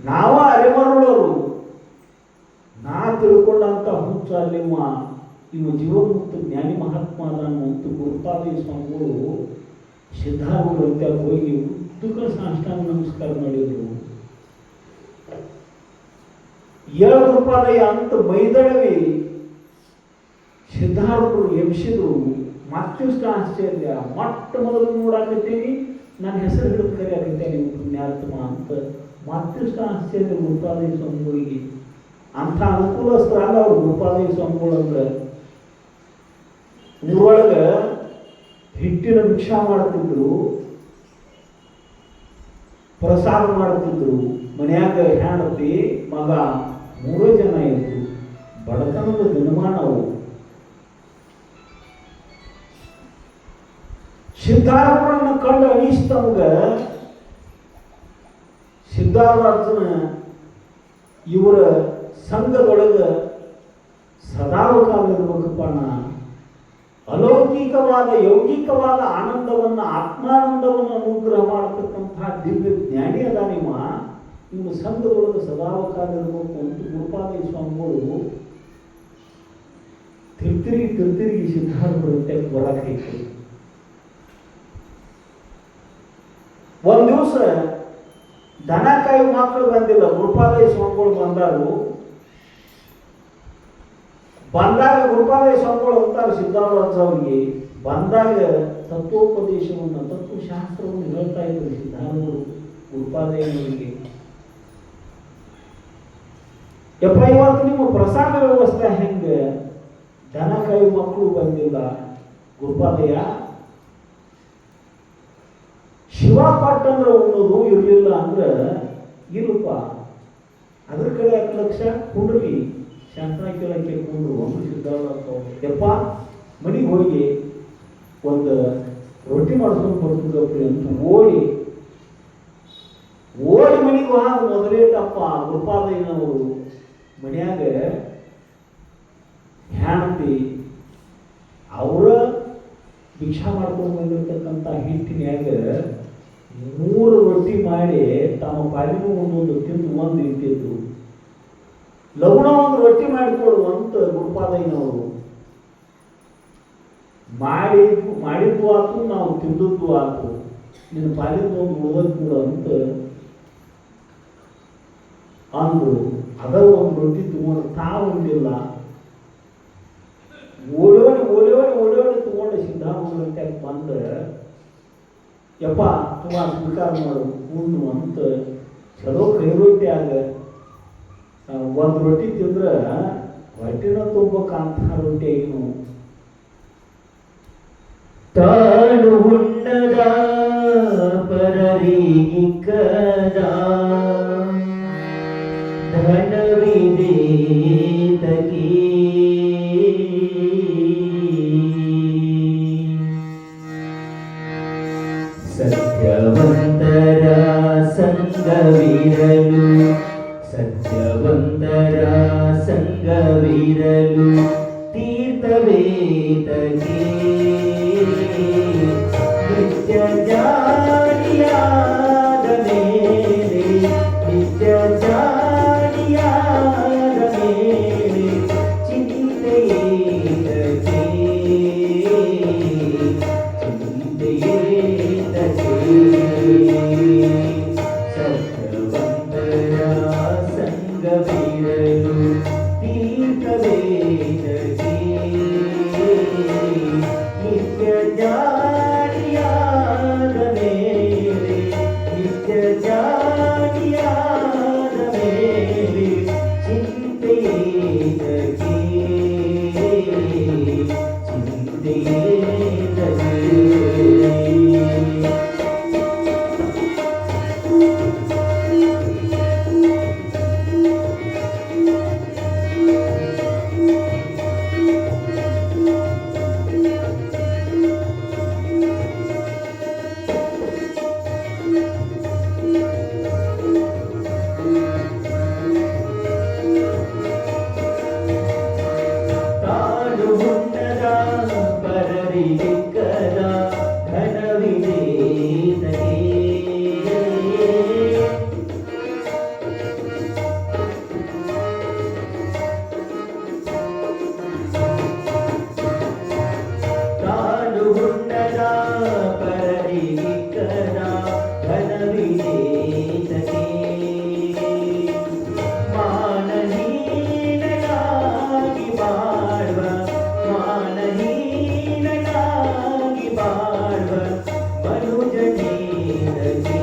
ನಾವ ಅರೆಮರಳರು. ನಾ ತಿಳ್ಕೊಂಡಂತ ಹುಚ್ಚ ಅಲ್ಲಿವ ಇವು ಜೀವನ್ಮುಕ್ತ ಜ್ಞಾನಿ ಮಹಾತ್ಮ ಮತ್ತು ಗುರುಪಾದಿ ಸ್ವಾಮಿಗಳು ಸಿದ್ಧಾರೂಢರಂತೆ ಹೋಗಿ ಉದ್ದಕ ಸಾಷ್ಟಾಂಗ ನಮಸ್ಕಾರ ಮಾಡಿದ್ರು. 7 ರೂಪಾಯಿ ಅಂತ ಬೈದಳವಿ ಸಿದ್ಧಾರೂಢರು ಎಬ್ಸಿದ್ರು. ಮತ್ತಿಷ್ಟು ಆಶ್ಚರ್ಯ, ಮೊಟ್ಟ ಮೊದಲು ನೋಡಾಕತ್ತೀನಿ, ನನ್ನ ಹೆಸರು ಹಿಡಿದು ಕರೆಯಾಕತ್ತೇನೆ ಪುಣ್ಯಾತ್ಮ ಅಂತ. ಮತ್ತಿಷ್ಟು ಆಶ್ಚರ್ಯ ಗುರುಪಾದಿ ಸ್ವಾಮಿಗಳಿಗೆ. ಅಂಥ ಅನುಕೂಲಸ್ತ್ರ ಅಲ್ಲ ಅವ್ರು ಗುರುಪಾದಿ ಸ್ವಾಮಿಗಳು. ಅಂದ್ರೆ ಊರೊಳಗೆ ಹಿಟ್ಟಿನ ಭಿಕ್ಷಾ ಮಾಡ್ತಿದ್ರು, ಪ್ರಸಾದ ಮಾಡ್ತಿದ್ರು. ಮನ್ಯಾಗ ಹೆಂಡತಿ ಮಗ 3 ಜನ ಇತ್ತು. ಬಡತನದ ದಿನಮಾನವು. ಸಿದ್ಧಾರೂಢರನ್ನ ಕಂಡು ಅನಿಸ್ತಂಗ ಸಿದ್ಧಾರೂಢನ ಇವರ ಸಂಘದೊಳಗೆ ಸದಾವಕಾಲ ಇರ್ಬೇಕಪ್ಪ. ಅಲೌಕಿಕವಾದ ಯೌಗಿಕವಾದ ಆನಂದವನ್ನು, ಆತ್ಮಾನಂದವನ್ನು ಅನುಗ್ರಹ ಮಾಡತಕ್ಕಂತಹ ದಿವ್ಯ ಜ್ಞಾನಿ ಅದಾನಿವ. ನಿಮ್ಮ ಸಂಘದೊಳಗೆ ಸದಾವಕಾಲ ಇರಬೇಕು ಅಂತ ಗುರುಪಾದಿ ಸ್ವಾಮಿಗಳು ತಿರುತಿರುಗಿ ಸಿದ್ಧಾರೂಢರಂತೆ ಬರಕೈತಿ. ಒಂದ್ ದಿವಸ ದನ ಕಾಯಿ ಮಕ್ಕಳು ಬಂದಿಲ್ಲ, ಗುರುಪಾದಿ ಸ್ವಾಮಿಗಳು ಬಂದಾಗ ಗುರುಪಾದಿ ಸ್ವಾಮಿಗಳು ಅಂತಾರೆ ಸಿದ್ಧಾರೂಢ ಅವರಿಗೆ, ಬಂದಾಗ ತತ್ವೋಪದೇಶವನ್ನು, ತತ್ವಶಾಸ್ತ್ರವನ್ನು ಹೇಳ್ತಾ ಇದ್ರು ಸಿದ್ಧಾರೂಢರು ಗುರುಪಾದಯ್ಯನವರಿಗೆ. ಯಪ್ಪ, ಇವತ್ತು ನಿಮ್ಮ ಪ್ರಸಾದ ವ್ಯವಸ್ಥೆ ಹೆಂಗೆ? ದನ ಕಾಯಿ ಮಕ್ಕಳು ಬಂದಿಲ್ಲ. ಗುರುಪಾದಯ್ಯ, ಶಿವ ಪಟ್ ಅಂದ್ರೆ ಉಣ್ಣೋದು, ಇರಲಿಲ್ಲ ಅಂದ್ರೆ ಇಲ್ಲಪ್ಪ. ಅದ್ರ ಕಡೆ 10 ಲಕ್ಷ ಕುಂಡ್ರಿ, ಶಾಸ್ತ್ರ ಕೇಳಕ್ಕೆ ಕುಂಡ್ರು. ಒಂದು ಸಿದ್ಧಾರೂಢ, ಯಪ್ಪ ಮನೆಗೆ ಹೋಗಿ ಒಂದು ರೊಟ್ಟಿ ಮಾಡಿಸ್ಕೊಂಡು ಬರ್ತಿದ್ದಪ್ಪ ಅಂತ ಓಡಿ ಮನೆಗೆ ಹೋಗ ಮೊದಲೇಟಪ್ಪ ಗುರುಪಾದಯ್ಯನವರು ಮನ್ಯಾಗ ಹೆಂಡತಿ ಅವರ ಭಿಕ್ಷಾ ಮಾಡ್ಕೊಂಡು ಬಂದಿರ್ತಕ್ಕಂಥ ಹಿಟ್ಟಿನ್ಯಾಗ 3 ರೊಟ್ಟಿ ಮಾಡಿ ತಮ್ಮ ಪಾಲಿನೂ ಒಂದೊಂದು ತಿಂದು ಒಂದು ಇಟ್ಟಿದ್ದು. ಲಗುಣ ಒಂದು ರೊಟ್ಟಿ ಮಾಡಿಕೊಡುವಂತ ಗುರುಪಾದಯ್ಯನವರು. ಮಾಡಿದ್ದು ಆತು, ನಾವು ತಿಂದದ್ದು ಆತು, ನಿನ್ನ ಪಾಲಿನ ಒಂದು ಉಳಿದ ಅಂತ ಅಂದ್ರು. ಅದರ ಒಂದು ರೊಟ್ಟಿ ತಗೊಂಡು ತಾವು ಉಂಡಿಲ್ಲ. ಓಡೋಡಿ ತಗೊಂಡು ಸಿದ್ಧಾರೂಢರಂತೆ ಬಂದ್ರೆ, ಯಪ್ಪ ತುಂಬಾ ಸ್ವೀಕಾರ ಮಾಡು ಉಣ್ಣು ಅಂತ ಚಲೋ ಕೈ ರೊಟ್ಟಿ ಆಗ. ಒಂದು ರೊಟ್ಟಿ ತಿಂದ್ರೆ ಹೊಟ್ಟಿನ ತುಂಬಕ್ಕಂಥ ರೊಟ್ಟಿ ಏನು. ತಾನು ಉಣ್ಣದ ಪರರಿಗಿಕ್ಕದ ಧನವಿದೆ ತಗಿ ಸತ್ಯವಂತರ ಸಂಗವಿರಲು, ಸತ್ಯವಂತರ ಸಂಗವಿರಲು ತೀರ್ಥವೇದಕ್ಕೆ ನಿತ್ಯ ಜಾಡಿಯಾದ ಮೇಲೆ, ನಿತ್ಯ ಜಾಡಿಯಾದ ಮೇಲೆ ಚಿಂತೆಯೇದಕ್ಕೆ, ಚಿಂತೆಯೇದಕ್ಕೆ. ಸತ್ಯವಂತರ ಸಂಗವಿರಲು ತೀರ್ಥವೇದಕ್ಕೆ ನಿತ್ಯ ಜಾಡಿಯಾದ ಮೇಲೆ, ನಿತ್ಯ ಜಾಡಿಯಾದ ಮೇಲೆ ಚಿಂತೆಯೇದಕ್ಕೆ, ಚಿಂತೆಯೇದಕ್ಕೆ. ಘನವಿಜೇತನೇ ಮಾನಹೀನನಾಗಿ ಬಾಳುವ ಮಾನಹೀನನಾಗಿ ಬಾಳುವ ಮನುಜನೀರಗೆ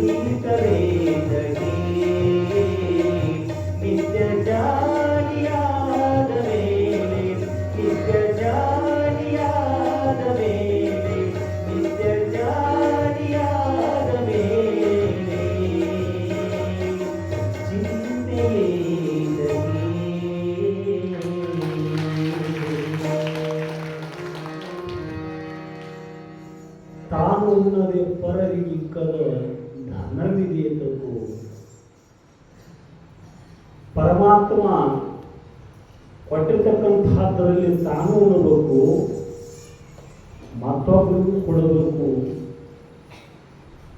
ಈತಲೇತಗೆ ನಿತ್ಯ ಜಾಲಿಯಾದ ಮೇಲೆ ನಿತ್ಯ ಜಾಲಿಯಾದ ಮೇಲೆ ನಿತ್ಯ ಜಾಲಿಯಾದ ಮೇಲೆ ತಾನು ಉನ್ನದೆ ಪರರಿಗಿಕ್ಕದ ಧನವಿದೆಯತಕ್ಕೂ ಪರಮಾತ್ಮ ಕೊಟ್ಟಿರ್ತಕ್ಕಂಥದ್ರಲ್ಲಿ ತಾನು ಉಣಬೇಕು, ಮತ್ತೊಬ್ಬರಿಗೂ ಕೊಡಬೇಕು.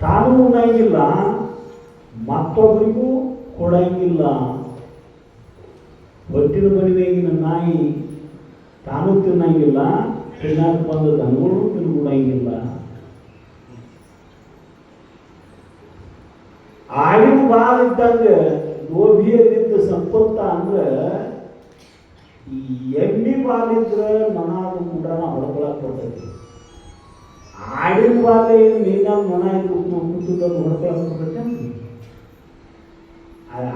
ತಾನು ಉಣ್ಣಂಗಿಲ್ಲ, ಮತ್ತೊಬ್ಬರಿಗೂ ಕೊಡಂಗಿಲ್ಲ. ಹೊಟ್ಟಿನ ಮನೆಯಾಗಿನ ನಾಯಿ ತಾನು ತಿನ್ನಂಗಿಲ್ಲ, ತಿನ್ನಾಕ ಬಂದ ದನಗಳು ತಿನ್ಬಿಡಂಗಿಲ್ಲ. ಆಡಿನ ಬಾಳ ಇದ್ದಂಗೆ ಲೋಭಿಯಲ್ಲಿದ್ದ ಸಂಪತ್ತ ಅಂದ್ರೆ ಈ ಎಮ್ಮಿ ಬಾಲಿದ್ರೆ ಮನಾದು ಕುಂಡ್ರನ ಹೊಡ್ಕೊಳಕ್ ಬರ್ತೈತಿ. ಆಡಿನ ಬಾಲೆ ಮೀನಾಗ ಮನ ಇದ್ದು ಕುಂತದ್ದು ಹೊಡ್ಕೊಳಕ್ ಬರ್ತೈತಿ.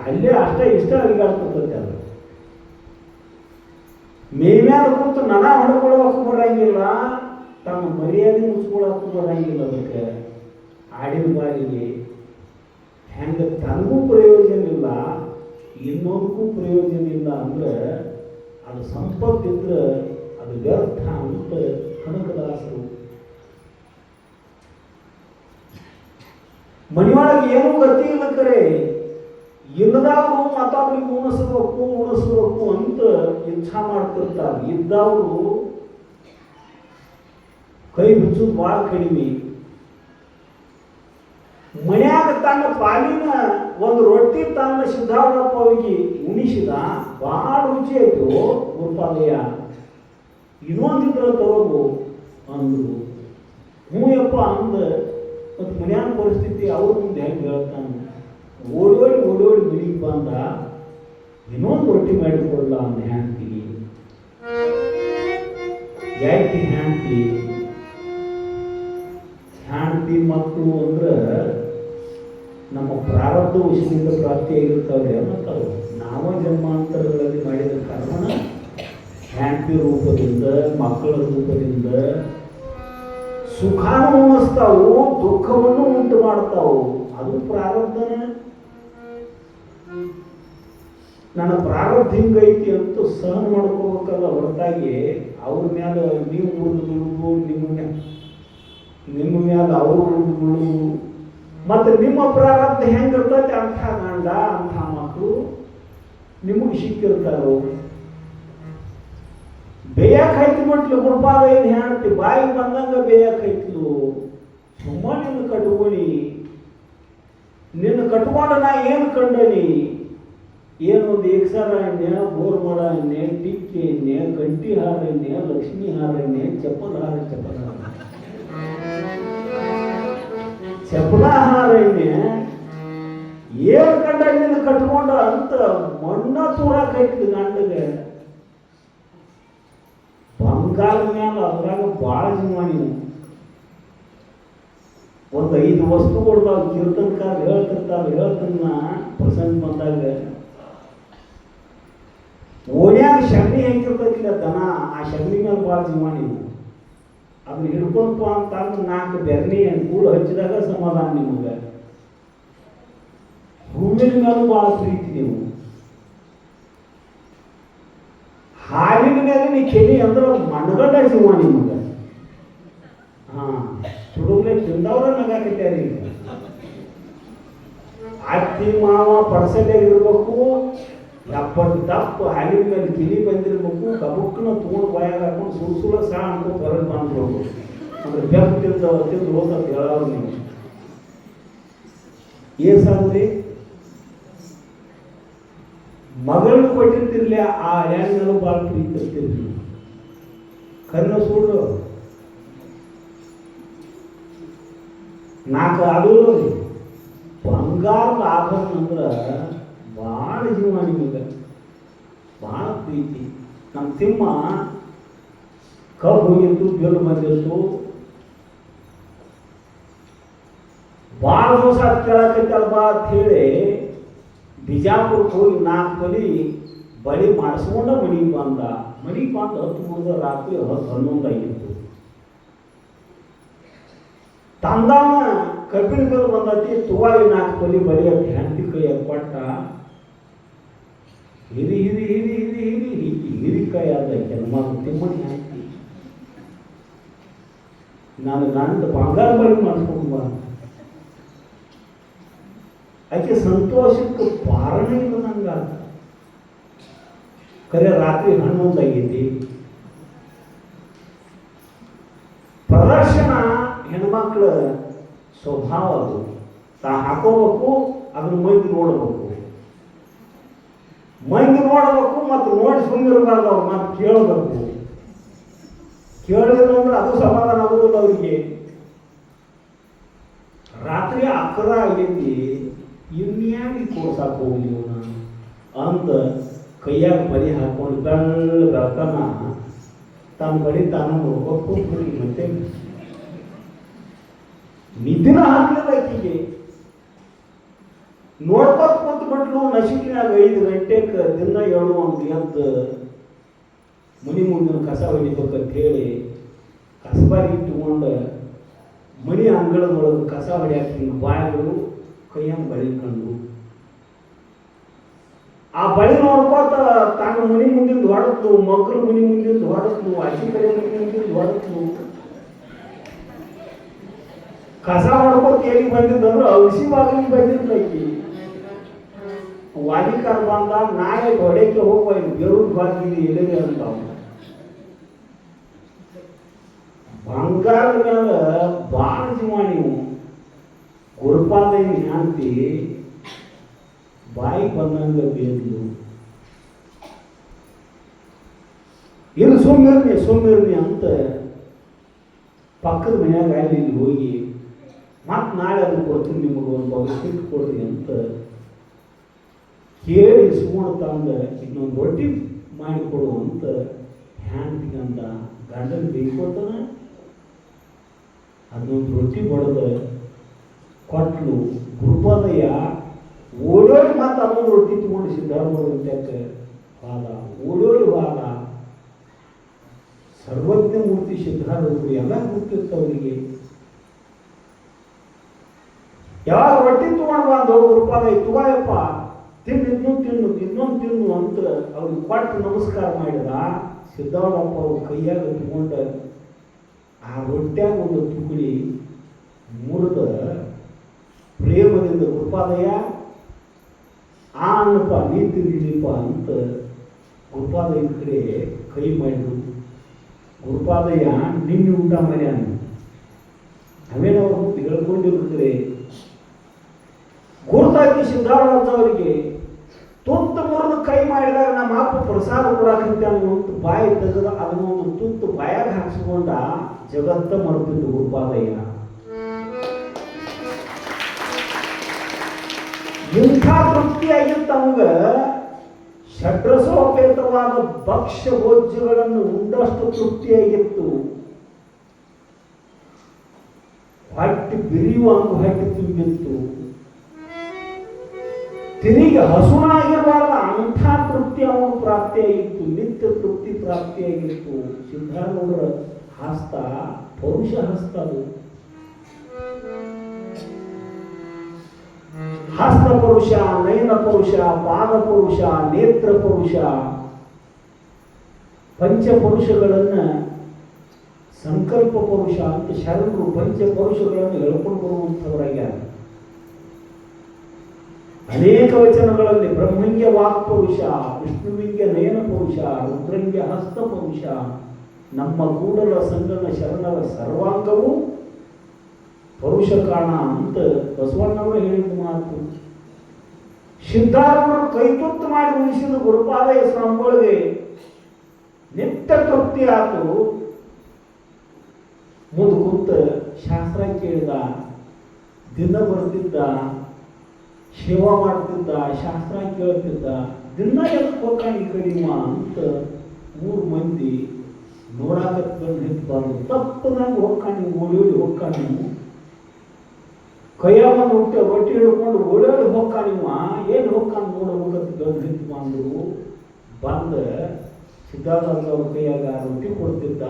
ಅಲ್ಲೇ ಅಷ್ಟೇ ಇಷ್ಟ ಅಲ್ಲಿಗಾಡ್ತೈತಿ. ಅದು ಮೇಮ್ಯಾಲ ಕೂತು ನನ ಹೊಡ್ಕೊಳಕ್ಕೂ ಬರಂಗಿಲ್ಲ, ತಮ್ಮ ಮರ್ಯಾದೆ ಮುಚ್ಕೊಳಕ್ಕೂ ಬರಂಗಿಲ್ಲ. ಅದಕ್ಕೆ ಆಡಿನ ಬಾಲಿಗೆ ಹೆಂಗೆ ತನಗೂ ಪ್ರಯೋಜನ ಇಲ್ಲ, ಇನ್ನೊಂದಕ್ಕೂ ಪ್ರಯೋಜನ ಇಲ್ಲ ಅಂದ್ರೆ ಅದು ಸಂಪತ್ತಿದ್ರೆ ಅದು ವ್ಯರ್ಥ ಅಂತ ಕನಕದಾಸರು. ಮನೆಯೊಳಗೆ ಏನೂ ಗತಿ ಇಲ್ಲ, ಕರೆ ಇಲ್ಲದವರು ಮತ್ತೊಬ್ಬರಿಗೆ ಉಣಿಸ್ಬೇಕು ಅಂತ ಇಚ್ಛಾ ಮಾಡ್ತಿರ್ತಾರೆ. ಇದ್ದವರು ಕೈ ಬಿಚ್ಚೋದು ಭಾಳ ಕಡಿಮೆ. ಮನ್ಯಾಗ ತನ್ನ ಪಾಲಿನ ಒಂದು ರೊಟ್ಟಿ ತನ್ನ ಸಿದ್ಧಾರೂಢಪ್ಪ ಅವರಿಗೆ ಉಣಿಸಿದ, ಭಾಳ ರುಚಿ ಆಯ್ತು ಗುರುಪಾದಯ್ಯ, ಇನ್ನೊಂದಿದ್ರೆ ತಗೋಬು ಅಂದ್ರು. ಹ್ಞೂ ಯಪ್ಪ ಅಂದ. ಮತ್ತು ಮನ್ಯಾನ ಪರಿಸ್ಥಿತಿ ಅವ್ರ ಮುಂದೆ ಹೆಂಗೆ ಹೇಳ್ತಾನೆ, ಓಡೋಡಿ ಮನೆಗೆ ಬಂದ, ಇನ್ನೊಂದು ರೊಟ್ಟಿ ಮಾಡಿಕೊಡಲ್ಲ ಅವನ ಹ್ಯಾಂತಿಗೆ. ಯಾಕೆ ಹ್ಯಾಂತಿ ಮಕ್ಕಳು ಅಂದ್ರೆ ನಮ್ಮ ಪ್ರಾರಬ್ಧ ವಿಷಯದಿಂದ ಪ್ರಾಪ್ತಿಯಾಗಿರ್ತಾವೆ. ಮತ್ತು ನಾವ ಜನ್ಮಾಂತರಗಳಲ್ಲಿ ಮಾಡಿದ ಕರ್ಮನ ಹ್ಯಾಂತಿ ರೂಪದಿಂದ, ಮಕ್ಕಳ ರೂಪದಿಂದ ಸುಖಾನು ಉಣಿಸ್ತಾವು, ದುಃಖವನ್ನು ಉಂಟು ಮಾಡ್ತಾವು. ಅದು ಪ್ರಾರಬ್ಧನೇ. ನನ್ನ ಪ್ರಾರಬ್ಧ ಹಿಂಗೈತಿ ಅಂತ ಸಹನ ಮಾಡ್ಕೋಬೇಕಲ್ಲ, ಹೊರತಾಗಿ ಅವ್ರ ಮ್ಯಾಲ ನೀವು ಉಳಿದು ನಿಮ್ಮ ಮ್ಯಾಲ ಅವರು ಉಳಿದು ಮತ್ತು ನಿಮ್ಮ ಪ್ರಾರಬ್ಧ ಹೆಂಗಿರ್ತೈತೆ ಅಂಥ ಗಂಡ ಅಂಥ ಮಕ್ಕಳು ನಿಮಗೆ ಸಿಕ್ಕಿರ್ತಾರೋ. ಬೇಯಕೈತಿ ಮಟ್ಲು ಗುರುಪಾದ ಏನು ಹೇಳ್ತಿ, ಬಾಯಿಗೆ ಬಂದಂಗ ಬೇಯಕೈತ್ಲು. ಸುಮ್ಮನೆ ನಿನ್ನ ಕಟ್ಕೊಂಡು ನಾ ಏನು ಕಂಡನಿ, ಏನೊಂದು ಏಕ್ಸರ ಎಣ್ಣೆ, ಬೋರ್ಮಳ ಎಣ್ಣೆ, ಟಿಕ್ಕಿ ಎಣ್ಣೆ, ಗಂಟಿ ಹಾರ ಎಣ್ಣೆ, ಲಕ್ಷ್ಮೀ ಹಾರ ಎಣ್ಣೆ, ಚಪಲಾಹಾರ ಎಣ್ಣೆ ಏನು ಕಂಡ ನಿನ್ನ ಕಟ್ಕೊಂಡ ಅಂತ ಮಣ್ಣ ತೂರಾಕೈತಿ ಗಂಡಗೆ. ಬಂಗಾರ ಮ್ಯಾಲ ಅದ್ರಾಗ ಭಾಳ ಜೀವಾಣಿ. ಒಂದು 5 ವಸ್ತುಗಳು ಕೀರ್ತನಕಾರ ಹೇಳ್ತನ್ನ ಪ್ರಸಂಗ ಬಂದಾಗ, ಓಣ್ಯಾಗ ಶಗಣಿ ಹಾಕಿರ್ತೈತಿಲ್ಲ ದನ, ಆ ಶಗಣಿ ಮೇಲೆ ಭಾಳ ಜೀವಾಣಿ. ಅದನ್ನ ಹಿಡ್ಕೊಂಡಪ್ಪ ಅಂತ 4 ಬೆರ್ನಿ ಕೂಳು ಹಚ್ಚಿದಾಗ ಸಮಾಧಾನ ನಿಮಗೆ. ಹೂವಿನ ಮೇಲೂ ಭಾಳ ಪ್ರೀತಿ ನೀವು. ಹಾಲಿನ ಮೇಲೆ ನೀ ಕೆಲಿ ಅಂದ್ರೆ ಮನಗಂಡ ಜೀವ ನಿಮಗೆ. ಹುಡುಗರೆ ತಿಂದವ್ರ ನಗಾಕತ್ಯಾರಿ. ಅತ್ತಿ ಮಾವ ಪಡಸಲಿರ್ಬೇಕು, 70 ದಪ್ಪ ಹಾಲಿನ ಮೇಲೆ ಕಿಲಿ ಬಂದಿರ್ಬೇಕು, ಕಬಕ್ಕನ ತಗೊಂಡು ಬಾಯಾಗ ಹಾಕೊಂಡು ಸುಳ್ಳ ಸಾ ಅನ್ಕೊಂಡು ಹೊರಗೆ ಬಂದ್ಬಿಡ್ಬೇಕು. ಅಂದ್ರೆ ಬೆಪ್ಪ ತಿಂದು ಹೋದ ಹೇಳೋರು ನೀವು. ಏನ್ ಸಾಧ್ರಿ ಮಗಳು ಕೊಟ್ಟಿರ್ತಿರ್ಲಿ, ಆ ಹ್ಯಾಂಗಲು ಭಾಳ ಪ್ರೀತಿರ್ತಿರ್ಲಿ. ಕರ್ನ ಸುಳ್ಳು 4 ಅದು ಬಂಗಾರದ ಆಭರಣ ಅಂದ್ರೆ ಭಾಳ ಜೀವ ನಿಮಗೆ, ಭಾಳ ಪ್ರೀತಿ. ನಮ್ಮ ತಿಮ್ಮ ಕಬ್ಬು ಹೋಗಿತ್ತು, ಬೆಲ್ಲು ಬಂದಿತ್ತು, ಭಾಳ ದಿವಸ ಕೇಳಕತ್ತಲ್ವಾ ಅಂತ ಹೇಳಿ ಬಿಜಾಪುರಕ್ಕೆ ಹೋಗಿ 4 ತೊಲಿ ಬಳಿ ಮಾಡಿಸ್ಕೊಂಡ ಮನೆಗೆ ಬಂದ. ಮನೆಗೆ ಬಂದು 10 ಮುಗಿದ ರಾತ್ರಿ 10-11 ಆಗಿತ್ತು. ತಂದಾನ ಕಬ್ಬಿಣಗಳು ಬಂದತಿ ತುವಾಯಿ 4 ತೊಲಿ ಬಳಿ ಅಂತ ಹೆಂಡತಿ ಕೈಯಾಗ ಕೊಟ್ಟ. ಹಿರಿಕಾಯಿ ಆದ ನಮ್ಮ ತಿಮ್ಮನಿ ಹಾಕಿ ನಾನು ಗಂಡ ಬಂಗಾರ ಬಳಿ ಮಾಡಿಸ್ಕೊಂಡು ಬಾ. ಆಕೆ ಸಂತೋಷಕ್ಕೆ ಪಾರಣ ಇಲ್ಲ ನಂಗೆ. ಕರೆ ರಾತ್ರಿ 11 ಆಗೈತಿ. ಪ್ರದರ್ಶನ ಹೆಣ್ಮಕ್ಳ ಸ್ವಭಾವ ಅದು. ತಾ ಹಾಕೋಬೇಕು, ಅದನ್ನ ಮಂದಿ ನೋಡಬೇಕು, ಮಂದಿ ನೋಡಬೇಕು ಮತ್ತು ನೋಡಿ ಸುಮ್ಮನಿರಬಾರ್ದು. ಅವ್ರು ಮಾತು ಕೇಳಬೇಕು. ಕೇಳಿದ್ರು ಅಂದ್ರೆ ಅದು ಸಮಾಧಾನ ಆಗೋದಿಲ್ಲ ಅವರಿಗೆ. ರಾತ್ರಿ 11 ಆಗೈತಿ, ಇನ್ಯಾಗಿ ಕೋರ್ಸಾಕ ಹೋಗ್ಲಿ ನಾನು ಅಂತ ಕೈಯಾಗ ಬಳಿ ಹಾಕೊಂಡು ಬೆಳಕನ ತನ್ನ ಬಳಿ ತಾನು ನೋಡ್ಕೊಂಡು ಮತ್ತೆ ನಿದ್ದಿನ ಹಾಕಲಿಲ್ಲ ಆಕಿಗೆ. ನೋಡ್ಕೊಂಡು ಕೂತ್ಬಿಟ್ಲು. ನಶಿಕಿನಾಗ 5 ಗಂಟೆಗೆ ದಿನ 7 ಅಂತ ಮನೆ ಮುಂದಿನ ಕಸ ಹೊಡಿಬೇಕಂತ ಹೇಳಿ ಕಸಬಾರಿ ಇಟ್ಟುಕೊಂಡು ಮನೆ ಅಂಗಳದೊಳಗೆ ಕಸ ಹೊಡಿಯಾಕಿ ಬಾಯಿಗಳು ಕೈಯಂಗ ಬಳಿ ಕಂಡು ಆ ಬಳಿ ನೋಡ್ಕೋತ ತಾನು ಮನೆ ಮುಂದಿನ ಹೊಡತ್ಲು, ಮಕ್ಕಳು ಮನೆ ಮುಂದಿನ ಹೊಡತ್ಲು, ಅಜ್ಜಿ ಕಡೆ ಮನೆ ಮುಂದಿನ ಹೊಡತ್ಲು. ಕಸ ಹೊಡ್ಕೋತ ಎಲ್ಲಿ ಬಂದಿದ್ದಂದ್ರೆ ಔಷಿ ಬಾಗಿಲಿಗೆ ಬಂದಿದ್ಲು ಆಕಿ. ವಾಲಿಕಾರ ಬಂದ, ನಾಳೆ ಹೊಡೆಕೆ ಹೋಗುವ ಬೇರೂರು ಬಾಗಿಲಿ ಎಲ್ಲಿದೆ ಅಂತ. ಬಂಗಾರದ ಮೇಲೆ ಭಾಳ ಜೀವ ನೀವು. ಗುರುಪಾದೇವಿ ಶಾಂತಿ ಬಾಯಿ ಬಂದಂಗ ಬೇದ್ಲು. ಇಲ್ಲಿ ಸೋಮ್ಯರ್ನಿ ಅಂತ ಪಕ್ಕದ ಮನ್ಯಾಗ ಅಲ್ಲಿ ಇಲ್ಲಿ ಹೋಗಿ ಮತ್ತೆ ನಾಳೆ ಅದು ಕೊಡ್ತೀನಿ, ನಿಮಗೆ ಒಂದು ಬಗೆಟ್ ಕೊಡ್ರಿ ಅಂತ ಕೇಳಿ ಸುಮ್ಮನೆ ತಂದ ಇನ್ನೊಂದು ರೊಟ್ಟಿ ಮಾಡಿಕೊಡು ಅಂತ ಹ್ಯಾಂಡ್ತಿಗಂದ ಗಂಡನ ಬೇಯ್ಕೋತಾನ. ಅದೊಂದು ರೊಟ್ಟಿ ಬಡದ ಕೊಟ್ಲು. ಗುರುಪಾದಯ್ಯ ಓಡೋಡಿ ಮತ್ತೆ ಅದೊಂದು ರೊಟ್ಟಿ ತಗೊಂಡು ಸಿದ್ಧಾರೂಢಕ್ಕೆ ವಾದ, ಓಡೋಡಿ ವಾದ. ಸರ್ವಜ್ಞ ಮೂರ್ತಿ ಸಿದ್ಧಾರೂಢರು ಎಲ್ಲ ಗೊತ್ತಿರ್ತವರಿಗೆ. ಯಾವಾಗ ರೊಟ್ಟಿ ತಗೊಂಡು ಬಂದು ಗುರುಪಾದಯ್ಯ ತುಗಾಯಪ್ಪ ತಿನ್ನು, ಇನ್ನೊಂದು ತಿನ್ನು ಅಂತ ಅವ್ರಿಗೆ ಕೊಟ್ಟು ನಮಸ್ಕಾರ ಮಾಡಿದ. ಸಿದ್ಧಾರೂಢಪ್ಪ ಅವ್ರ ಕೈಯಾಗ ತಗೊಂಡು ಆ ರೊಟ್ಟ್ಯಾಗ ಒಂದು ತುಕಡಿ ಮುರಿದ ಪ್ರೇಮದಿಂದ ಗುರುಪಾದಯ್ಯ ಆ ಅನ್ನಪ್ಪ ನೀ ತಿಂದಿದ್ದೀಪ ಅಂತ ಗುರುಪಾದಯ್ಯ ಕಡೆ ಕೈ ಮಾಡಿದ್ರು. ಗುರುಪಾದಯ್ಯ ನಿನ್ನೆ ಊಟ ಮಾಡ್ಯಾನ. ಅವೇನವರು ಹೇಳ್ಕೊಂಡಿರ್ತಾರೆ. ಗುರುತಾಕಿ ಸಿದ್ಧಾರೂಢವರಿಗೆ ತುತ್ತು ಮುರಿದು ಕೈ ಮಾಡಿದಾಗ ನಮ್ಮ ಅಪ್ಪ ಪ್ರಸಾದ ಕೊಡಾಕಂತಾನು ಅಂತ ಬಾಯಿ ತೆಗೆದ ಅದನ್ನೊಂದು ತುತ್ತು ಬಾಯಾಗ ಹಾಕಿಸ್ಕೊಂಡ ಜಗತ್ತ ಮರೆತಿದ್ದು ಗುರುಪಾದಯ್ಯ. ಇಂಥ ತೃಪ್ತಿಯಾಗಿತ್ತು ಅವಂಗ. ಷಡ್ರಸೋಪೇತವಾದ ಭಕ್ಷ್ಯ ಭೋಜ್ಯಗಳನ್ನು ಉಂಡಷ್ಟು ತೃಪ್ತಿಯಾಗಿತ್ತು. ಹೊಟ್ಟೆ ಬಿರಿಯುವಂಗ ಹೊಟ್ಟೆ ತುಂಬಿತ್ತು. ತಿರುಗಿ ಹಸುನಾಗಿರಬಾರ್ದ ಅಂಥ ತೃಪ್ತಿ ಅವನು ಪ್ರಾಪ್ತಿಯಾಗಿತ್ತು. ನಿತ್ಯ ತೃಪ್ತಿ ಪ್ರಾಪ್ತಿಯಾಗಿತ್ತು. ಸಿದ್ಧಾರೂಢರ ಹಸ್ತ ಪೌರುಷ ಹಸ್ತ. ಅದು ಹಸ್ತ ಪುರುಷ, ನಯನ ಪುರುಷ, ಪಾದ ಪುರುಷ, ನೇತ್ರ ಪುರುಷ, ಪಂಚಪುರುಷಗಳನ್ನ ಸಂಕಲ್ಪ ಪುರುಷ ಅಂತ ಶರಣರು ಪಂಚಪುರುಷಗಳನ್ನು ಹೇಳ್ಕೊಂಡು ಬರುವಂಥವರಾಗ್ಯಾರ. ಅನೇಕ ವಚನಗಳಲ್ಲಿ ಬ್ರಹ್ಮಂಗ್ಯ ವಾಕ್ಪುರುಷ, ವಿಷ್ಣುವಿಂಗ್ಯ ನಯನ ಪುರುಷ, ರುದ್ರಂಗ್ಯ ಹಸ್ತ ಪುರುಷ, ನಮ್ಮ ಕೂಡಲ ಸಂಗನ ಶರಣರ ಸರ್ವಾಂಗವು ಪುರುಷ ಕಾಣ ಅಂತ ಬಸವಣ್ಣವರು ಹೇಳಿದ ಮಾತು. ಸಿದ್ಧಾರೂಢರು ಕೈತುತ್ತು ಮಾಡಿ ಉಳಿಸಿದ ಗುರುಪಾದಯ್ಯ ಸ್ವಾಮಿಗಳಿಗೆ ನಿತ್ಯ ತೃಪ್ತಿ ಆತು. ಮುಂದೆ ಕೂತ ಶಾಸ್ತ್ರ ಕೇಳಿದ, ದಿನ ಬರ್ತಿದ್ದ, ಸೇವಾ ಮಾಡ್ತಿದ್ದ, ಶಾಸ್ತ್ರ ಕೇಳ್ತಿದ್ದ. ದಿನ ಎದಕ್ಕೆ ಹೋಗ್ಕಾಣಿ ಕಡಿಮ ಅಂತ 3 ಮಂದಿ ನೋಡಾಕತ್ ಬಂದು ನಿಂತು ತಪ್ಪದಾಗ ಹೋಗ್ಕಾಣಿ ಓಡಿ ಹೋಗ್ಕಾಣಿ. ಕೈಯಾಗ ಒಂದು ರೊಟ್ಟಿ ಹಿಡ್ಕೊಂಡು ಓಡಾಡಿ ಹೋಗ್ಕ ನೀವು ಏನು ಹೋಗ್ಕಾನ ನೋಡಬೇಕಂತ ಗಂಧಿತ್ತು ಬಂದರು ಬಂದ ಸಿದ್ಧಾರ್ಥ ಅವ್ರ ಕೈಯಾಗ ರೊಟ್ಟಿ ಕೊಡ್ತಿದ್ದ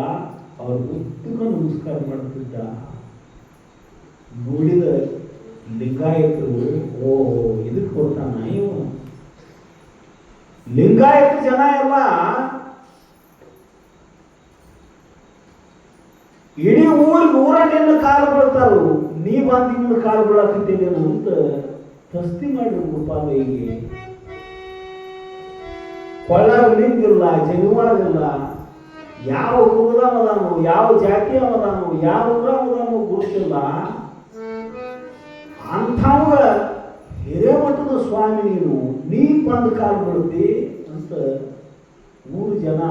ಅವ್ರ ಉದ್ದಕ ನಮಸ್ಕಾರ ಮಾಡ್ತಿದ್ದ. ನೋಡಿದ ಲಿಂಗಾಯತರು ಓ ಇದಕ್ಕೆ ಕೊಡ್ತಾನ ಇವ. ಲಿಂಗಾಯತ ಜನ ಎಲ್ಲ ಇಡೀ ಊರನ್ನೆಲ್ಲ ಕಾಲು ಬೀಳ್ತಾರು, ನೀ ಬಂದು ಇವ್ನ ಕಾಲು ಬೀಳಾಕಿದ್ದೇನೇನು ಅಂತ ತಸ್ತಿ ಮಾಡಿರು ಗುರುಪಾದಯ್ಯಗೆ. ಕೊಳ್ಳಾಗ ನಿಂತಿಲ್ಲ, ಜನಿವಾದಿಲ್ಲ, ಯಾವ ಕುಲದವದಾನು, ಯಾವ ಜಾತಿಯವದಾನು, ಯಾವ ಊರವದಾನು ಗುರುತಿಲ್ಲ. ಅಂಥವ ಹಿರೇಮಠದ ಸ್ವಾಮಿ ನೀ ಬಂದು ಕಾಲು ಬೀಳ್ತಿ ಅಂತ ಮೂರು ಜನ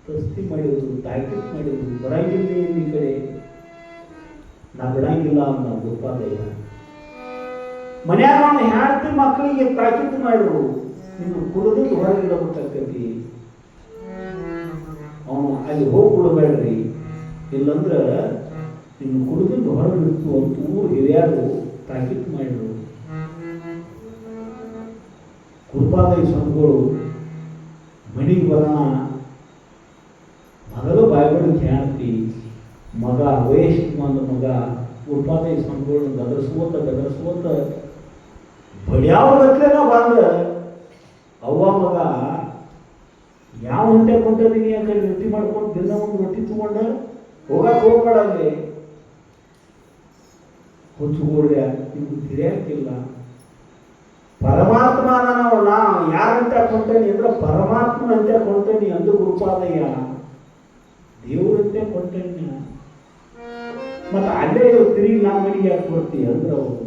ತಸ್ತಿ ಮಾಡಿದ್ರು, ತಾಕೀತು ಮಾಡಿದ್ರು. ಬರಂಗಿಲ್ಲ ಈ ಕಡೆ, ನಾ ಬಿಡಂಗಿಲ್ಲ ಅಂತ ಗುರುಪಾದಯ್ಯ. ಮನ್ಯಾಗ ಅವನು ಹೆಂಡತಿ ಮಕ್ಕಳಿಗೆ ತಾಕೀತು ಮಾಡಿದ್ರು, ನಿನ್ನ ಕುಲದಿಂದ ಹೊರಗಿಡಬೇಕಾಕತಿ, ಅವನು ಅಲ್ಲಿ ಹೋಗ್ಬಿಡಬೇಡ್ರಿ, ಇಲ್ಲಂದ್ರೆ ನಿನ್ನ ಕುಲದಿಂದ ಹೊರಗಿಡ್ತು ಅಂತ ಊರು ಹಿರಿಯರು ತಾಕೀತು ಮಾಡಿದ್ರು. ಗುರುಪಾದಯ್ಯ ಸ್ವಾಮಿಗಳು ಮನೆಗೆ ಬರೋಣ, ಮೊದಲು ಬಾಯಿಗಳು ಹೆಂಡತಿ ಮಗ ವಯಸ್ಸಿಗೆ ಬಂದ ಮಗ ಗುರುಪಾದಯ್ಯ ಸ್ವಾಮಿಗಳು ಗದರ್ಸ್ಕೋತ ಬಡಿಯಾವಗತ್ಲೇನ ಬಂದ ಅವ್ವ ಮಗ ಯಾವ ಹೊಂಟೆ ಕೊಂಟದೀನಿ ಆ ಕಡೆ ರೊಟ್ಟಿ ಮಾಡ್ಕೊಂಡು ದಿನ ಒಂದು ರೊಟ್ಟಿ ತಗೊಂಡ ಹೋಗಕ್ಕೆ ಹೋಗ್ಬೇಡ ಅಲ್ಲಿ ಹುಚ್ಚುಗೋಡ್ಯ ನಿಮ್ಗೆ ತಿರಿಯಾಕಿಲ್ಲ. ಪರಮಾತ್ಮ ನಾವು ಯಾರಂತ ಕೊಂಟೇನಿ ಅಂದ್ರೆ ಪರಮಾತ್ಮನಂತೆ ಕೊಂಟೇನಿ ಅಂದು ಗುರುಪಾದಯ್ಯ. ದೇವರಂತೆ ಕೊಂಟೇನಿ ಮತ್ತೆ ಅಲ್ಲೇ ತಿರುಗಿ ನಮ್ಮ ಮನೆಗೆ ಯಾಕೆ ಕೊಡ್ತೀವಿ ಅಂದ್ರೆ ಅವರು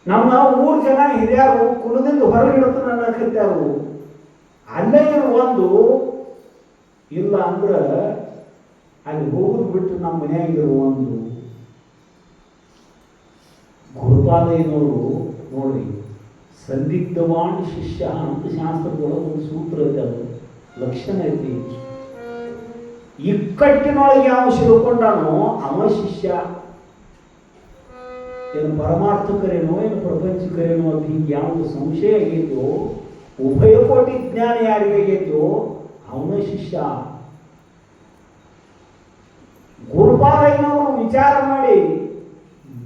ನಮ್ಮ ಊರು ಜನ ಹಿರಿಯರು ಕುಲದಿಂದ ಹೊರಗಿಡುತ್ತ ಅನ್ನಕತ್ಯಾರು. ಅಲ್ಲೇ ಒಂದು ಇಲ್ಲ ಅಂದ್ರೆ ಅಲ್ಲಿ ಹೋಗುದು ಬಿಟ್ಟು ನಮ್ಮ ಮನೆಯಾಗಿರೋ ಒಂದು ಗುರುಪಾದಯ್ಯನವರು ನೋಡ್ರಿ, ಸಂದಿಗ್ಧವಾನ್ ಶಿಷ್ಯ ಅಂತ ಶಾಸ್ತ್ರದೊಳಗೆ ಒಂದು ಸೂತ್ರ ಐತೆ, ಅದು ಲಕ್ಷಣ ಐತಿ. ಇಕ್ಕಟ್ಟಿನೊಳಗೆ ಯಾವ ಸಿಡ್ಕೊಂಡಾನೋ ಅವ ಶಿಷ್ಯ. ಏನು ಪರಮಾರ್ಥಕರೇನೋ ಏನು ಪ್ರಪಂಚಕರೇನೋ ಅಂತ ಹಿಂಗೆ ಯಾವುದು ಸಂಶಯ ಆಗೈತೋ, ಉಭಯ ಕೋಟಿ ಜ್ಞಾನ ಯಾರಿಗೆ ಆಗೈತೋ ಅವನ ಶಿಷ್ಯ. ಗುರುಪಾದಯ್ಯನವರು ವಿಚಾರ ಮಾಡಿ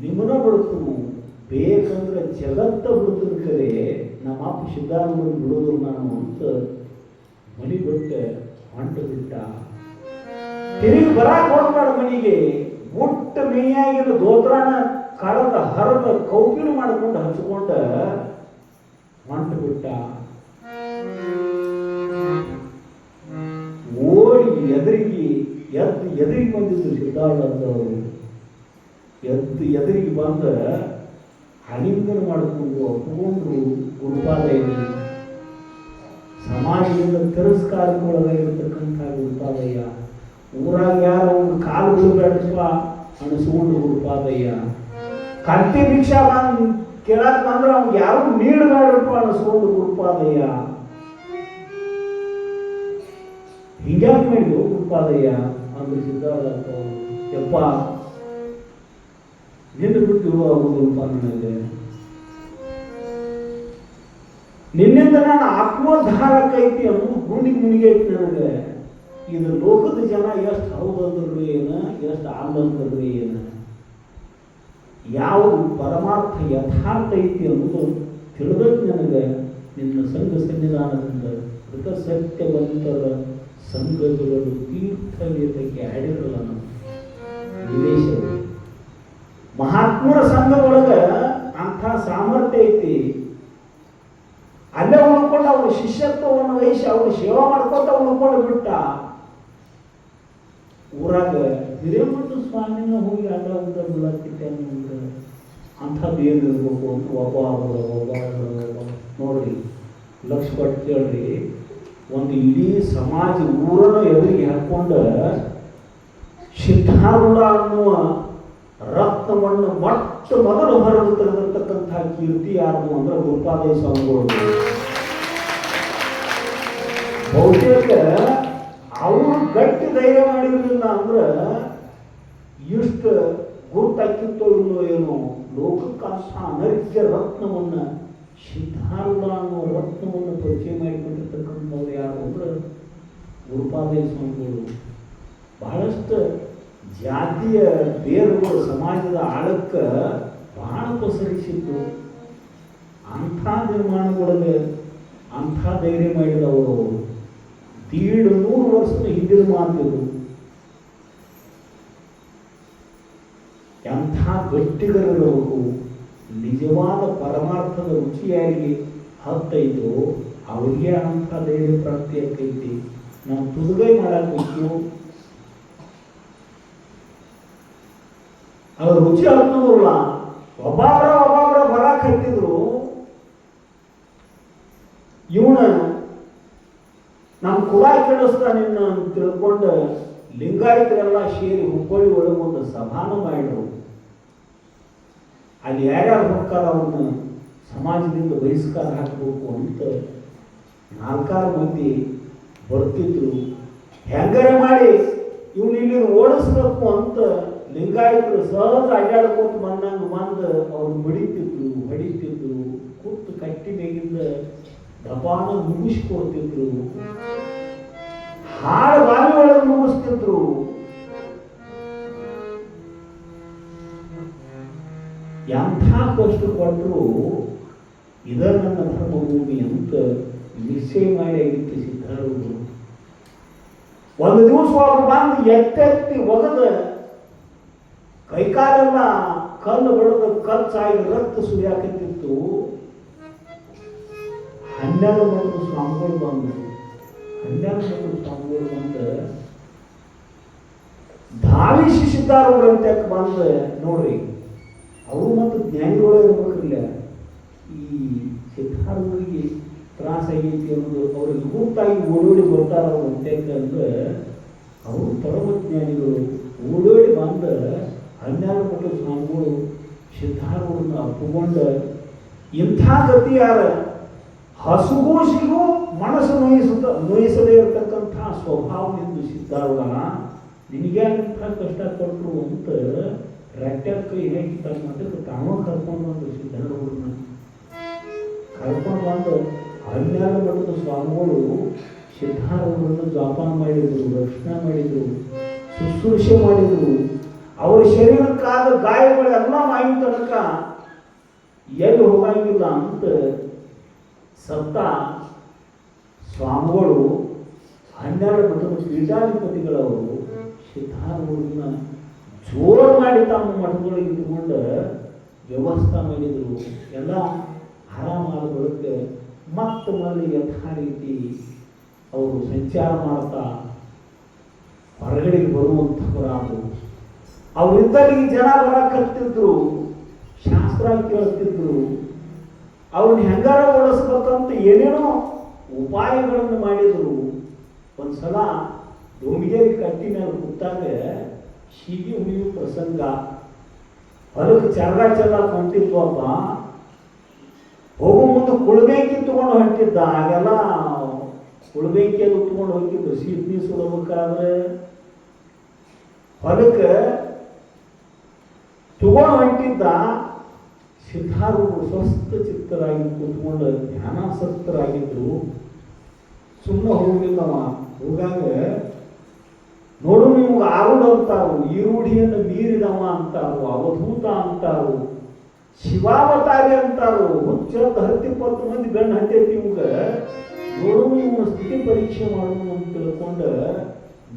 ನಿಮ್ಮನ್ನ ಬಿಡುತ್ತನು, ಬೇಕಂದ್ರೆ ಜಗತ್ತ ಬಿಡುತ್ತನ ಕರೆ ನಮ್ಮ ಅಪ್ಪ ಸಿದ್ಧಾರೂಢ ಬಿಡೋದು ನಾನು ಅಂತ ಮನೆ ಬಿಟ್ಟೆ ಹೊಂಟು ಬಿಟ್ಟ. ತಿರುಗಿ ಬರಾಕ್ ಹೋಗ್ಬೇಡ ಮನೆಗೆ, ಮುಟ್ಟ ಮೇಯಾಗಿನ ದೋತ್ರಾನ ಕಳೆದ ಹರದ ಕೌಪಿನ ಮಾಡಿಕೊಂಡು ಹಚ್ಕೊಂಡ ಹೊಂಟು ಬಿಟ್ಟ. ಓಡಿ ಎದುರಿಗೆ ಬಂದಿದ್ದು ಸಿದ್ಧಾರೂಢರು. ಎದುರಿಗೆ ಬಂದ ಆಲಿಂಗನ ಮಾಡಿಕೊಂಡು ಒಪ್ಪಿಕೊಂಡ್ರು ಗುರುಪಾದಯ್ಯ. ಸಮಾಜದಿಂದ ತಿರಸ್ಕಾರಕ್ಕೊಳಗಾಗಿರ್ತಕ್ಕಂಥ ಗುರುಪಾದಯ್ಯ. ಊರಾಗ ಯಾರು ಒಂದು ಕಾಲು ಬಿಡಬೇಡಪ್ಪ ಅನಿಸ್ಕೊಂಡು ಗುರುಪಾದಯ್ಯ. ಕಂತಿ ಭಿಕ್ಷಾ ಬಂದು ಕೇಳಕ್ ಬಂದ್ರೆ ಅವ್ನಿಗೆ ಯಾರು ನೀಡಬೇಡಪ್ಪ ಅನಿಸ್ಕೊಂಡು ಗುರುಪಾದಯ್ಯ. ಹಿಂಗ್ಯಾಕೆ ಮಾಡಿದ್ರು ಗುರುಪಾದಯ್ಯ ಅಂದ್ರೆ ಸಿದ್ಧಾರ್ಥ ಯಪ್ಪ ನಿನ್ನ ಬಿಟ್ಟು ಆಗುವುದಿಲ್ಲಪ್ಪ ನನಗೆ, ನಿನ್ನಿಂದ ನಾನು ಆತ್ಮೋದ್ಧಾರಕ್ಕೆ ಐತಿ ಅನ್ನೋದು ಗುಂಡಿಗೆ ಮುನಿಗೆ ಐತಿ ನನಗೆ. ಇದು ಲೋಕದ ಜನ ಎಷ್ಟು ಹೌದಂದ್ರೂ ಏನ, ಎಷ್ಟು ಅಲ್ಲಂದ್ರೂ ಏನ, ಯಾವುದು ಪರಮಾರ್ಥ ಯಥಾರ್ಥ ಐತಿ ಅನ್ನೋದು ತಿಳಿದದ್ದು ನನಗೆ ನಿನ್ನ ಸಂಘ ಸನ್ನಿಧಾನದಿಂದ. ಕೃತ ಸತ್ಯವಂತರ ಸಂಘಗಳು ತೀರ್ಥವೇತಕ್ಕೆ ಆಡಿರಲ್ಲ ನಮ್ಮ ವಿದೇಶಗಳು. ಮಹಾತ್ಮರ ಸಂಘದೊಳಗ ಅಂಥ ಸಾಮರ್ಥ್ಯ ಐತಿ. ಅಲ್ಲೇ ಉಳ್ಕೊಂಡು ಅವ್ರ ಶಿಷ್ಯತ್ವವನ್ನು ವಹಿಸಿ ಅವ್ರ ಸೇವಾ ಮಾಡ್ಕೊತ ಉಳ್ಕೊಂಡು ಬಿಟ್ಟ. ಊರಾಗ ಹಿರೇಮಠ ಸ್ವಾಮಿನ ಹೋಗಿ ಅಡ್ಡ ಉಂಟ ಬೀಳತ್ತಿದ್ದೆ ಅಂದ್ರೆ ಅಂಥದ್ದು ಏನು ಇರ್ಬೇಕು ಅಂತ ಒಬ್ಬ ನೋಡ್ರಿ, ಲಕ್ಷ ಕೊಟ್ಟು ಕೇಳ್ರಿ. ಒಂದು ಇಡೀ ಸಮಾಜ ಊರನ್ನು ಎದುರಿಗೆ ಹಾಕೊಂಡ ಸಿದ್ಧಾರೂಢ ಅನ್ನುವ ರಕ್ತವನ್ನು ಮೊದಲು ಹೊರಗೆ ತೆಗೆದಿರ್ತಕ್ಕಂಥ ಕೀರ್ತಿ ಯಾರು ಅಂದ್ರೆ ಗುರುಪಾದಯ್ಯ ಸ್ವಾಮಿಗಳು. ಬಹುತೇಕ ಅವರು ಗಟ್ಟಿ ಧೈರ್ಯ ಮಾಡಿರಲಿಲ್ಲ ಅಂದ್ರೆ ಇಷ್ಟು ಗುರುತಾಕಿತ್ತೋ ಇಲ್ಲೋ ಏನೋ ಲೋಕಕ್ಕಾಶ ಅನರ್ಘ್ಯ ರತ್ನವನ್ನು ಸಿದ್ಧಾರೂಢ ಅನ್ನೋ ರತ್ನವನ್ನು ಪರಿಚಯ ಮಾಡಿಕೊಂಡಿರ್ತಕ್ಕಂಥವ್ರು ಯಾರು ಅಂದ್ರೆ ಗುರುಪಾದಯ್ಯ ಸ್ವಾಮಿಗಳು. ಬಹಳಷ್ಟು ಜಾತಿಯ ಬೇರುಗಳು ಸಮಾಜದ ಆಳಕ್ಕೆ ಬಹಳ ಪಸರಿಸಿದ್ದು. ಅಂಥ ನಿರ್ಮಾಣಗಳಿಗೆ ಅಂಥ ಧೈರ್ಯ ಮಾಡಿದವರು 150 ವರ್ಷದ ಹಿಂದಿನ ಮಾತಿದು. ಎಂಥ ಗಟ್ಟಿಗರಿರಬೇಕು, ನಿಜವಾದ ಪರಮಾರ್ಥದ ರುಚಿಯಾಗಿ ಹತ್ತೈತು ಅವ್ರಿಗೆ ಅಂಥ ಧೈರ್ಯ ಪ್ರಾಪ್ತಿ ಆಗ್ತೈತಿ. ನಾವು ತುದುಗೈ ಮಾಡಬೇಕು, ಅವ್ರ ರುಚಿ ಹತ್ತದಲ್ಲ. ಒಬ್ಬೊಬ್ಬರ ಬರಾಕ್ ಹತ್ತಿದ್ರು. ಇವನ ನಮ್ಮ ಕುಲ ಕೇಳಿಸ್ತಾನಿನ್ನ ಅಂತ ತಿಳ್ಕೊಂಡು ಲಿಂಗಾಯತರೆಲ್ಲ ಸೇರಿ ಹುಬ್ಬಳ್ಳಿ ಒಳಗೆ ಒಂದು ಸಭಾನ ಮಾಡಿದ್ರು. ಅಲ್ಲಿ ಯಾರ್ಯಾರು ಹೋಗ್ತಾರ ಅವನ್ನ ಸಮಾಜದಿಂದ ಬಹಿಷ್ಕಾರ ಹಾಕಬೇಕು ಅಂತ 4 ಮಂದಿ ಬರ್ತಿದ್ರು. ಹೆಂಗಾರೆ ಮಾಡಿ ಇವನು ಇಲ್ಲಿ ಓಡಿಸ್ಬೇಕು ಅಂತ ಲಿಂಗಾಯತರು ಸಹಜ ಅಡ್ಡಾಡ್ಕೊತ ಬಂದಂಗೆ ಬಂದು ಅವ್ರು ಬಡಿತಿದ್ರು, ಹೊಡಿತಿದ್ರು, ಕೂತು ಕಟ್ಟಿ ಮೇಗಿಂದ ದಪಾನ ಮುಗಿಸ್ಕೊಡ್ತಿದ್ರು, ಹಾಳು ಬಾವಿ ಒಳಗೆ ಮುಗಿಸ್ತಿದ್ರು. ಎಂಥ ಕಷ್ಟ ಕೊಟ್ಟರು ಇದ ನನ್ನ ಧರ್ಮಭೂಮಿ ಅಂತ ನಿಶ್ಚಯ ಮಾಡಿ ಆಗಿತ್ತು ಸಿದ್ಧಾರೂಢರು. ಒಂದು ದಿವಸ ಒಬ್ಬ ಬಂದು ಎತ್ತೆತ್ತಿ ಒಗದ ಕೈಕಾಲೆಲ್ಲ ಕಲ್ಲು ಬಡದ ಕಲ್ಸಾಗಿ ರಕ್ತ ಸುರಿಯಾಕತ್ತಿತ್ತು. 12 ಮಂದಿ ಸ್ವಾಮಿಗಳು ಬಂದರು. 12 ಮಂದಿ ಸ್ವಾಮಿಗಳು ಬಂದು ಧಾವಿಸಿ ಸಿದ್ಧಾರೂಢರು ಅಂತ ಬಂದು ನೋಡ್ರಿ, ಅವರು ಮತ್ತು ಜ್ಞಾನಿಗಳೇ ಇರ್ಬೇಕಿಲ್ಲ. ಈ ಸಿದ್ಧಾರೂಢರಿಗೆ ತ್ರಾಸ ಆಗೈತಿ ಅನ್ನೋದು ಅವ್ರಿಗೆ ಗುರುತಾಗಿ ಓಡೋಡಿ ಬರ್ತಾರ ಅವ್ರು ಅಂತಂದ್ರೆ ಅವರು ಪರಮಜ್ಞಾನಿಗಳು ಓಡೋಡಿ ಬಂದು 12 ಮಂದಿ ಸ್ವಾಮಿಗಳು ಸಿದ್ಧಾರೂಢರನ್ನ ಅಪ್ಪುಕೊಂಡು ಇಂಥ ಗತಿ ಯಾರ ಹಸುಗೂಸಿಗೂ ಮನಸ್ಸು ನೋಯಿಸದೇ ಇರತಕ್ಕಂಥ ಸ್ವಭಾವದಿಂದ ಸಿದ್ಧಾರೂಢ ನಿನಗೆ ಇಂಥ ಕಷ್ಟ ಕೊಟ್ಟರು ಅಂತ ರಟ್ಟೆ ಕೈ ಹಾಕಿದ್ದಾರೆ. ಮತ್ತೆ ತಾವ ಕರ್ಕೊಂಡು ಬಂದು ಸಿದ್ಧಾರೂಢರನ್ನ ಕರ್ಕೊಂಡು ಬಂದು 12 ಮಠದ ಸ್ವಾಮಿಗಳು ಸಿದ್ಧಾರೂಢರನ್ನು ಜೋಪಾನ ಮಾಡಿದರು, ರಕ್ಷಣೆ ಮಾಡಿದರು, ಶುಶ್ರೂಷೆ ಮಾಡಿದರು. ಅವರ ಶರೀರಕ್ಕಾದ ಗಾಯಗಳೆಲ್ಲ ಮಾಯಿ ತನಕ ಎಲ್ಲಿ ಹೋಗಂಗಿಲ್ಲ ಅಂತ ಸತ್ತ ಸ್ವಾಮಿಗಳು 12 ಮಠದ ಪೀಠಾಧಿಪತಿಗಳವರು ಸಿದ್ಧಾರೂಢರನ್ನ ಜೋರು ಮಾಡಿ ತಮ್ಮ ಮಠದೊಳಗೆ ಇಟ್ಕೊಂಡು ವ್ಯವಸ್ಥೆ ಮಾಡಿದರು. ಎಲ್ಲ ಆರಾಮಾದ ಬಳಿಕ ಮತ್ತೆ ಮರಳಿ ಯಥಾ ರೀತಿ ಅವರು ಸಂಚಾರ ಮಾಡ್ತಾ ಹೊರಗಡೆಗೆ ಬರುವಂಥವರಾದರು. ಅವರಿದ್ದಲ್ಲಿಗೆ ಜನ ಬರಕತ್ತಿದ್ರು, ಶಾಸ್ತ್ರ ಕೇಳ್ತಿದ್ರು. ಅವ್ರನ್ನ ಹೆಂಗಾರ ಓಡಿಸ್ಬೇಕಂತ ಏನೇನೋ ಉಪಾಯಗಳನ್ನು ಮಾಡಿದರು. ಒಂದ್ಸಲ ಡೋಂಗೇರಿ ಕಟ್ಟಿ ಮೇಲೆ ಕೂತಾಗ ಶೀಗಿ ಹುಣಿಯು ಪ್ರಸಂಗ, ಹೊಲಕ್ಕೆ ಚರ್ಗ ಚೆಲ್ಲಕ್ಕೆ ಹೊಂಟಿದ್ವಪ್ಪ. ಹೋಗೋ ಮುಂದೆ ಕುಳ್ಬೇಕಿ ತಗೊಂಡು ಹೊಂಟಿದ್ದ. ಆಗೆಲ್ಲ ಕುಳ್ಬೇಕಿಯನ್ನು ತಗೊಂಡು ಹೋಗಿದ್ದು ಸೀಟ್ನಿ ಸುಡಬೇಕಾದ್ರೆ ಹೊಲಕ್ಕೆ ತಗೊಂಡು ಹೊಂಟಿದ್ದ. ಸಿದ್ಧಾರೂಢರು ಸ್ವಸ್ಥ ಚಿತ್ತರಾಗಿ ಕೂತ್ಕೊಂಡು ಧ್ಯಾನಾಸಕ್ತರಾಗಿದ್ರು. ಸುಮ್ಮನೆ ಹೋಗಿಲ್ಲವ. ಹೋಗಾಗ ನೋಡು ನಿಮ್ಗೆ ಆರುಢ ಅಂತಾರು, ಈ ರೂಢಿಯನ್ನು ಮೀರಿದವ ಅಂತಾರು, ಅವಧೂತ ಅಂತಾರು, ಶಿವಾವತಾರಿ ಅಂತಾರು. ಹುಚ್ಚ 10-20 ಮಂದಿ ಗಂಡು ಹಂಟೈತಿ ಇವ್ಗೆ. ನೋಡು ಇವನ ಸ್ಥಿತಿ ಪರೀಕ್ಷೆ ಮಾಡೋಣ ಅಂತ ತಿಳ್ಕೊಂಡು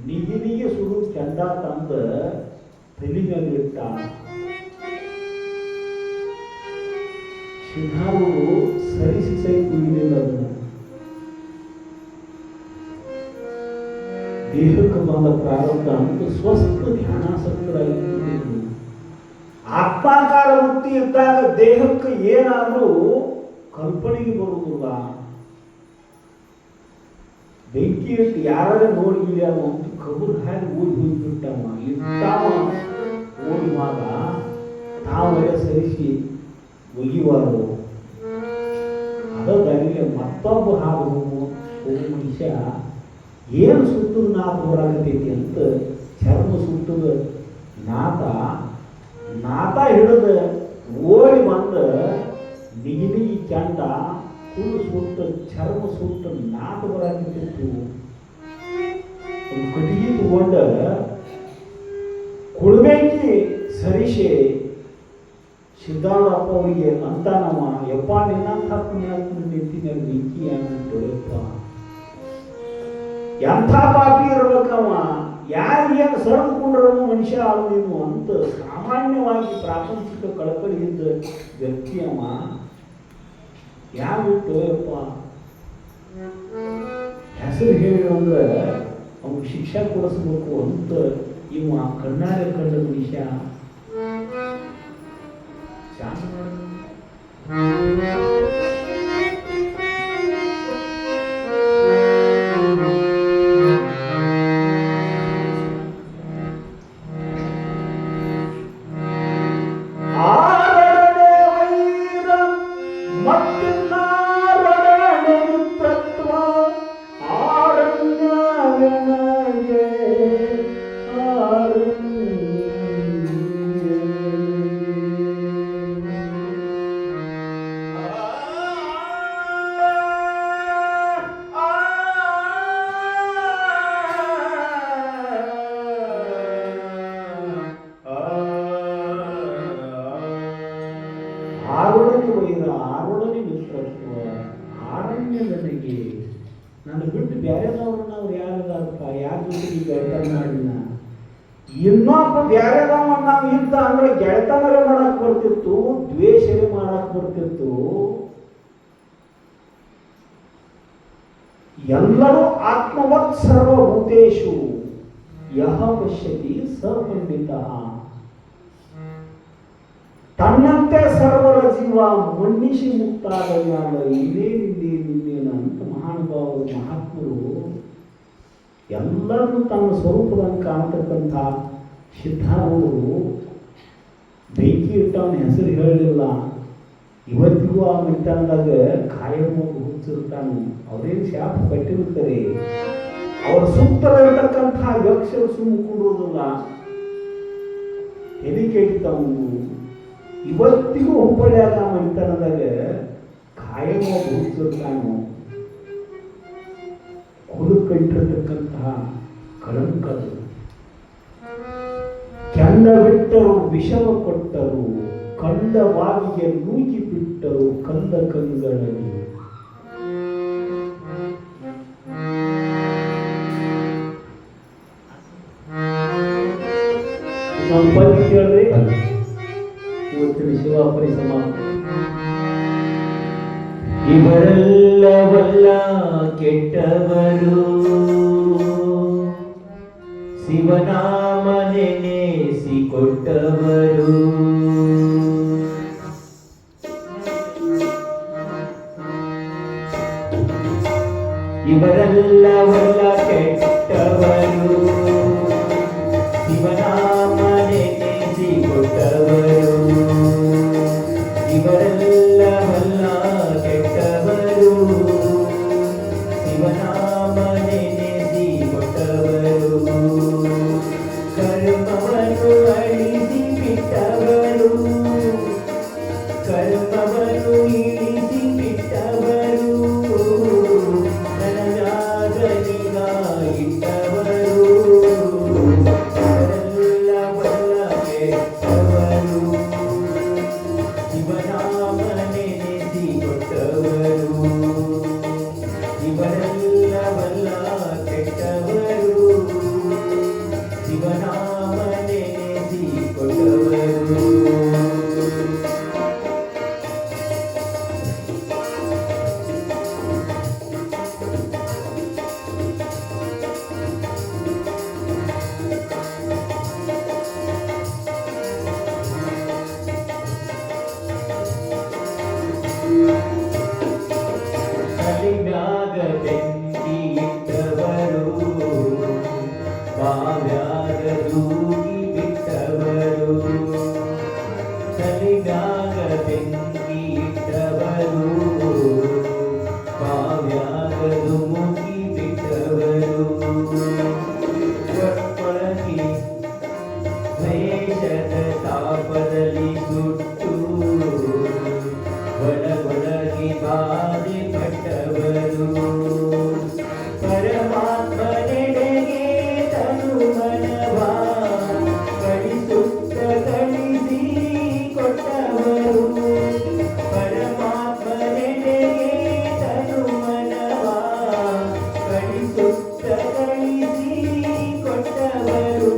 ನಿಗಿನಿಗೆ ಸುಡು ಕೆಂಡ ತಂದ ತಲೆ ಮೇಲೆ ಇಟ್ಟ. ಸಿದ್ಧಾರೂಢರು ಸರಿಸಿ ಸೈ ಕುಯ್ಲಿಲ್ಲ. ಅದನ್ನ ದೇಹಕ್ಕೆ ಬಂದ ಪ್ರಾರಂಭ ಅಂತ ಸ್ವಸ್ಥ ಧ್ಯಾನಾಸಕ್ತರಾಗಿದ್ದು. ಆತ್ಮಾಕಾರ ವೃತ್ತಿ ಇದ್ದಾಗ ದೇಹಕ್ಕೆ ಏನಾದರೂ ಕಲ್ಪನೆಗೆ ಬರುವುದಿಲ್ಲ. ಬೆಂಕಿ ಇಟ್ಟು ಯಾರೇ ನೋಡಿಲ್ಲ ಅಂತ ಕಬೂರ್ ಹಾಗೆ ಓಡಿ ಹೋಗಿಬಿಟ್ಟವ. ಇರ್ತಾವ ಓಡುವಾಗ ತಾವೇ ಸರಿಸಿ ಒಯ್ಯುವರು. ಅದರಲ್ಲಿ ಮತ್ತೊಬ್ಬ ಹಾಗೆ ಹೋಗು ಮನುಷ್ಯ ಏನು ಸುತ್ತದ ನಾಥ ಹೊರಗತೈತಿ ಅಂತ ಚರ್ಮ ಸುತ್ತದ ನಾಥ ನಾತ ಹಿಡಿದು ಓಡಿ ಬಂದು ನಿಗಿ ಕೆಂಡ ಕುಳು ಸುಟ್ಟು ಚರ್ಮ ಸುಟ್ಟು ನಾಟ ಬರಾಕಿತ್ತು. ಒಂದು ಕಟ್ಟಿಗೆ ತಗೊಂಡು ಕುಳ್ಬೇಕಿ ಸರಿಸಿ ಸಿದ್ಧಾರೂಢಪ್ಪ ಅವರಿಗೆ ಅಂತ ನಮ್ಮ ಯಪ್ಪ ನಿನ್ನಂತ ನಿಂತಿನ ಬೆಂಕಿ ಅಂದ್ಬಿಟ್ಟು ಯಪ್ಪ ಎಂಥ ಪಾಪಿ ಇರ್ಬೇಕವ, ಯಾರಿಗೇನು ಸರಿದುಕೊಂಡ್ರೂ ಮನುಷ್ಯ ಆಗುವುದೇನು ಅಂತ ಸಾಮಾನ್ಯವಾಗಿ ಪ್ರಾಪಂಚಿಕ ಕಳಕಳಿಯಿಂದ ವ್ಯಕ್ತಿ ಅವ. ಯಾವಿಟ್ಟು ಯಪ್ಪ ಹೆಸರು ಹೇಳಿ ಅಂದ್ರೆ ಅವ್ನಿಗೆ ಶಿಕ್ಷೆ ಕೊಡಿಸ್ಬೇಕು ಅಂತ ಇವ ಕಣ್ಣಾರೆ ಕಂಡ ಮನುಷ್ಯ ಆರೋಡನೆ ಮಿತ್ರತ್ವ ಆರಣ್ಯ ನನಗೆ ನನ್ನ ಬಿಟ್ಟು ಬೇರೆದವ್ರನ್ನ ಅವ್ರು ಯಾರಿದಾರಪ್ಪ, ಯಾರ ಜೊತೆಗೆ ಗೆಳೆತನ ಮಾಡಿನ. ಇನ್ನೊಬ್ಬ ಬೇರೆದವ ನಾವು ಇದ್ದ ಅಂದ್ರೆ ಗೆಳೆತನರೇ ಮಾಡಕ್ ಬರ್ತಿತ್ತು, ದ್ವೇಷರೇ ಮಾಡಕ್ ಬರ್ತಿತ್ತು. ಎಲ್ಲರೂ ಆತ್ಮವತ್ ಸರ್ವಭೂತೇಶು ಯಹ ಪಶ್ಯತಿ ಸ ಪಂಡಿತ. ತನ್ನಂತೆ ಸರ್ವರ ಜೀವ ಮನ್ನಿಸಿ ಮುಕ್ತಾಗಲ್ಲ ಇನ್ನೇನಿನ್ನೇನ ಅಂತ ಮಹಾನುಭಾವರು ಮಹಾತ್ಮರು ಎಲ್ಲರನ್ನು ತನ್ನ ಸ್ವರೂಪದಲ್ಲಿ ಕಾಣ್ತಕ್ಕಂಥ ಸಿದ್ಧಾರೂಢರು ಬೆಂಕಿ ಇಟ್ಟವನ ಹೆಸರು ಹೇಳಲಿಲ್ಲ. ಇವತ್ತಿಗೂ ಆ ಮಿಟ್ಟಂದಾಗ ಕಾಯಂ ಹುಚ್ಚಿರ್ತಾನೆ. ಅವರೇನು ಶಾಪ ಕಟ್ಟಿರುತ್ತಾರೆ, ಅವರ ಸುತ್ತಲಿರತಕ್ಕಂಥ ಯಕ್ಷರು ಸುಮ್ಮಕೂಡುವುದಿಲ್ಲ, ಎದೆ ಕೇಳ್ತಾವು. ಇವತ್ತಿಗೂ ಹುಬ್ಬಳ್ಳಿಯಾಗ ಮನೆತನದಾಗ ಕಾಯಂ ಹುಚ್ಚಿರ್ತಾನು. ಹುಡುಕಟ್ಟಿರತಕ್ಕಂತಹ ಕಳಂಕರು ಕೆಂಡ ಬಿಟ್ಟರು, ವಿಷವ ಕೊಟ್ಟರು, ಕಂಡ ಬಾವಿಗೆ ನೂಕಿ ಬಿಟ್ಟರು ಕಂದ ಕಂಗಳಲ್ಲಿ. ಕೇಳ್ರಿ, ಇವತ್ತಿನ ಶಿವಾಪರಿ ಸಮಾಪ್ತಿ. ಇವರೆಲ್ಲವಲ್ಲ ಕೆಟ್ಟವರು, ಶಿವನಾಮ ನೆನೆಸಿಕೊಟ್ಟವರು. ಇವರೆಲ್ಲವಲ್ಲ ಕೆಟ್ಟವರು, ಶಿವನಾಮ ನೆನೆಸಿಕೊಟ್ಟವರು. ಇವರೆಲ್ಲವಲ್ಲ ಕೆಟ್ಟವರು, ಶಿವನಾಮ ನೆನೆಸಿಕೊಟ್ಟವರು. ಕರ್ಮವನ್ನು ಅಳಿಸಿ ಬಿಟ್ಟವರು, ಕರ್ಮವನ್ನು ಇಳಿಸಿ ಬಿಟ್ಟವರು. ನನಗಾಗ ನಿಗಾ ಇಟ್ಟವರು. ಇವರೆಲ್ಲವಲ್ಲ ಕೆಟ್ಟವರು, ಶಿವನಾಮ ನೆನೆಸಿಕೊಟ್ಟವರು. ಇವರೆಲ್ಲವಲ್ಲ ಕೆಟ್ಟವರು, ಶಿವನಾಮ ನೆನೆಸಿಕೊಟ್ಟವರು. ಕಲಿಮ್ಯಾಗ ಬೆಂಕಿ ಇಟ್ಟವರು, ಬಾವ್ಯಾಗ ದೂಗಿ ಬಿಟ್ಟವರು. ಕಲಿಮ್ಯಾಗ ಬೆಂಕಿ ಇಟ್ಟವರು, ಬಾವ್ಯಾಗ ಧುಮುಕಿ ಬಿಟ್ಟವರು. ಒಟ್ಟೊಳಗೆ ದ್ವೇಷದ ತಾಪದ ಪರಮಾತ್ಮನೆಡೆಗೆ ತನು ಮನವ ಕಳಿಸುತ್ತ ಕಳಿಸಿ ಕೊಟ್ಟವರು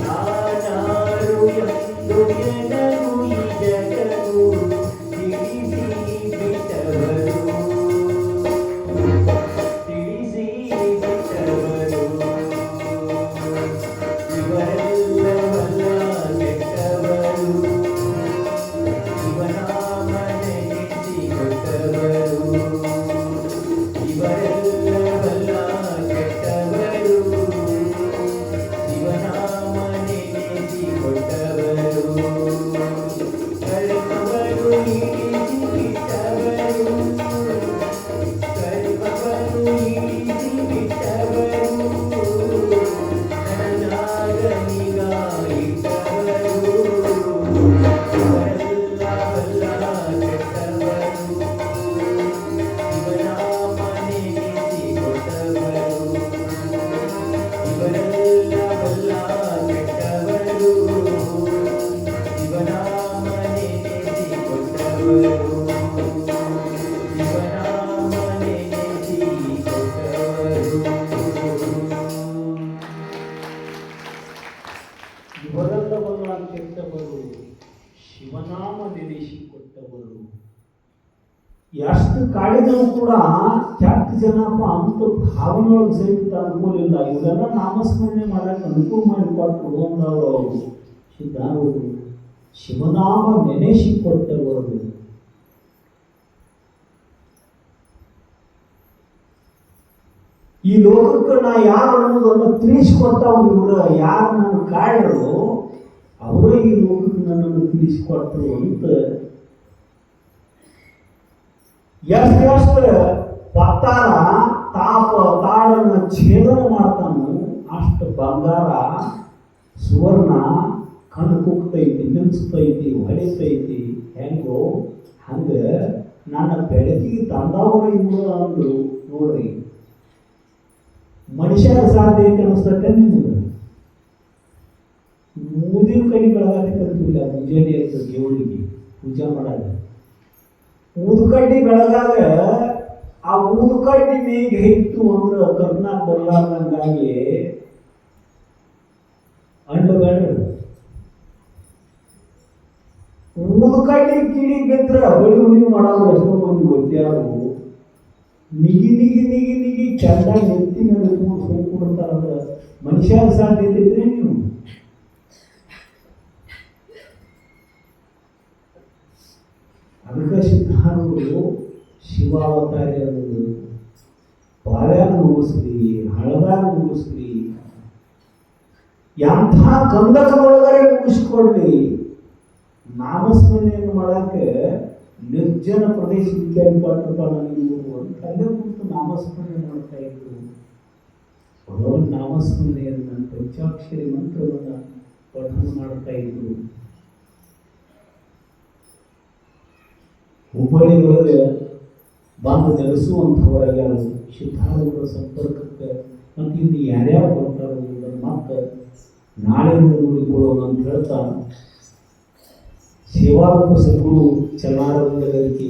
ನಾನಾರು ಎಂದು ಎನಗೂ ಈ ಜಗವು ತಿಳಿಸಿ ಬಿಟ್ಟವರು ತಿಳಿಸಿ ಬಿಟ್ಟವರು ಇವರೆಲ್ಲವಲ್ಲ ಕೆಟ್ಟವರು ಇವನಾಮ ನೆನೆಸಿ ಕೊಟ್ಟವರು ಇವರೆಲ್ಲವಲ್ಲ ಕೆಟ್ಟವರು ಇವನಾಮ ನೆನೆಸಿ ಕೊಟ್ಟವರು ಕರ್ಮಗಳು ಇಳಿಸಿ ಬಿಟ್ಟವರು ಕರ್ಮಗಳು ಇಳಿಸಿ ಬಿಟ್ಟವರು ನನಗಾಗ ನಿಗಾ ಇಟ್ಟವರು ಇವರೆಲ್ಲವಲ್ಲ ಕೆಟ್ಟವರು ಇವನಾಮ ನೆನೆಸಿ ಕೊಟ್ಟವರು ಇವರೆಲ್ಲವಲ್ಲ ಕೆಟ್ಟವರು ಇವನಾಮ ನೆನೆಸಿ ಕೊಟ್ಟವರು ಇವನಾಮ ನೆನೆಸಿ ಕೊಟ್ಟವರು ಇವರೆಲ್ಲವಲ್ಲ ಕೆಟ್ಟವರು ಶಿವನಾಮ ನೆನೆಸಿಕೊಟ್ಟವರು. ಎಷ್ಟು ಕಾಡಿದರೂ ಕೂಡ ಕೆಟ್ಟ ಜನಪ್ಪ ಅಂತ ಭಾವನೆಯೊಳಗೆ ಸಹಿತ ಅನುಕೂಲಿಲ್ಲ. ಇವೆಲ್ಲ ನಾಮಸ್ಮರಣೆ ಮಾಡಕ್ಕೆ ಅನುಕೂಲ ಮಾಡಿಕೊಟ್ಟು ಅಂದವರು ಅವರು ಸಿದ್ಧಾರೂಢರು. ಶಿವನಾಮ ನೆನೆಸಿಕೊಟ್ಟವರು. ಈ ಲೋಕಕ್ಕೆ ನಾ ಯಾರು ಅನ್ನೋದನ್ನು ತಿಳಿಸಿಕೊಟ್ಟವ್ರು ಇವರು. ಯಾರು ನಾನು ಕಾಡರು ಅವರೇ ಈ ಲೋಕಕ್ಕೆ ನನ್ನನ್ನು ತಿಳಿಸಿಕೊಟ್ಟರು ಅಂತ ಎಷ್ಟು ಪತ್ತಾರ ತಾಪ ತಾಳನ್ನ ಛೇದನ ಮಾಡ್ತಾನು ಅಷ್ಟು ಬಂಗಾರ ಸುವರ್ಣ ಕಣ್ಣು ಕುಗ್ತೈತಿ, ಮಿಂಚ್ತೈತಿ, ಹೊಳಿತೈತಿ. ಹೆಂಗೋ ಹಂಗೆ ನನ್ನ ಬೆಳಕಿಗೆ ತಂದವರು ಇವರು ಅಂದ್ರು. ನೋಡ್ರಿ, ಮನುಷ್ಯರ ಸಾಧ್ಯ ಐತೆ ಅನಿಸ್ತೈತೆ ನಿಮಗೆ? ಮೂದಿನ ಕಡೆ ಬೆಳಗಾಟ ಕರ್ತಿಲ್ಲ ಮುಂಜಾನೆ ಅಂತ ದೇವರಿಗೆ ಪೂಜೆ ಮಾಡಾಗ ಊದುಕಡ್ಡಿ ಬೆಳಗಾಗ ಆ ಊದುಕಡ್ಡಿ ಮೇಗ ಇತ್ತು ಅಂದ್ರೆ ಕರ್ನಾಟಕ ಬರಲಾರ್ದಂಗಾಗಿ ಅಂಡುಗಂಡು ಊದುಕಡ್ಡಿ ಕಿಡಿ ಬಿದ್ರೆ ಹೊಳಿ ಹುಳಿ ಮಾಡೋರು ಎಷ್ಟೋ ಮಂದಿ ಒಡ್ಡ್ಯಾರು ನಿಗಿ ನಿಗಿ ನಿಗಿ ನಿಗಿ ಚೆನ್ನಾಗಿ ನೆತ್ತಿ ಮೇಲೆ ಕೊಡ್ತಾರ. ಮನುಷ್ಯರ ಸಾಧ್ಯತೆ ಇದ್ರೆ ನೀವು ಅದಕ್ಕೆ ಸಿದ್ಧಾರೂಢರು ಶಿವಾವತಾರಿ ಅನ್ನೋದು ಬಾಳ್ಯಾಗ ಮುಗಿಸ್ಲಿ, ಹಳದಾಗ ಮುಗಿಸ್ಲಿ, ಎಂಥ ಕಂದಕದೊಳಗಡೆ ಮುಗಿಸ್ಕೊಳ್ಳಿ, ನಾಮಸ್ಮರಣೆಯನ್ನು ಮಾಡಕ್ಕೆ ನಿರ್ಜನ ಪ್ರದೇಶಕ್ಕೆ ಕೊಟ್ಟಪ್ಪ ನನಗೆ ಅಂತ ಅಲ್ಲೇ ಕುರಿತು ನಾಮಸ್ಮರಣೆ ಮಾಡ್ತಾ ಇದ್ರು. ಭಗವನ್ ನಾಮಸ್ಮರಣೆಯನ್ನು ಪಂಚಾಕ್ಷರಿ ಮಂತ್ರವನ್ನು ಪಠನ ಮಾಡ್ತಾ ಇದ್ರು. ಹುಬ್ಬಳ್ಳಿ ಒಳಗೆ ಬಂದು ನೆಲೆಸುವಂಥವರಾಗ್ಯಾರು ಸಿದ್ಧಾರೂಢರ ಸಂಪರ್ಕಕ್ಕೆ. ಮತ್ತು ಇನ್ನು ಯಾರ್ಯಾರು ಬರ್ತಾರೋ ಅದನ್ನು ಮತ್ತೆ ನಾಳೆಯಿಂದ ನೋಡಿಕೊಳ್ಳೋಣ ಅಂತ ಹೇಳ್ತಾ ಸೇವಾರೂಪ ಸದ್ಗುರು ಚನ್ನಾರವಿಂದ ಗರಿಕೆ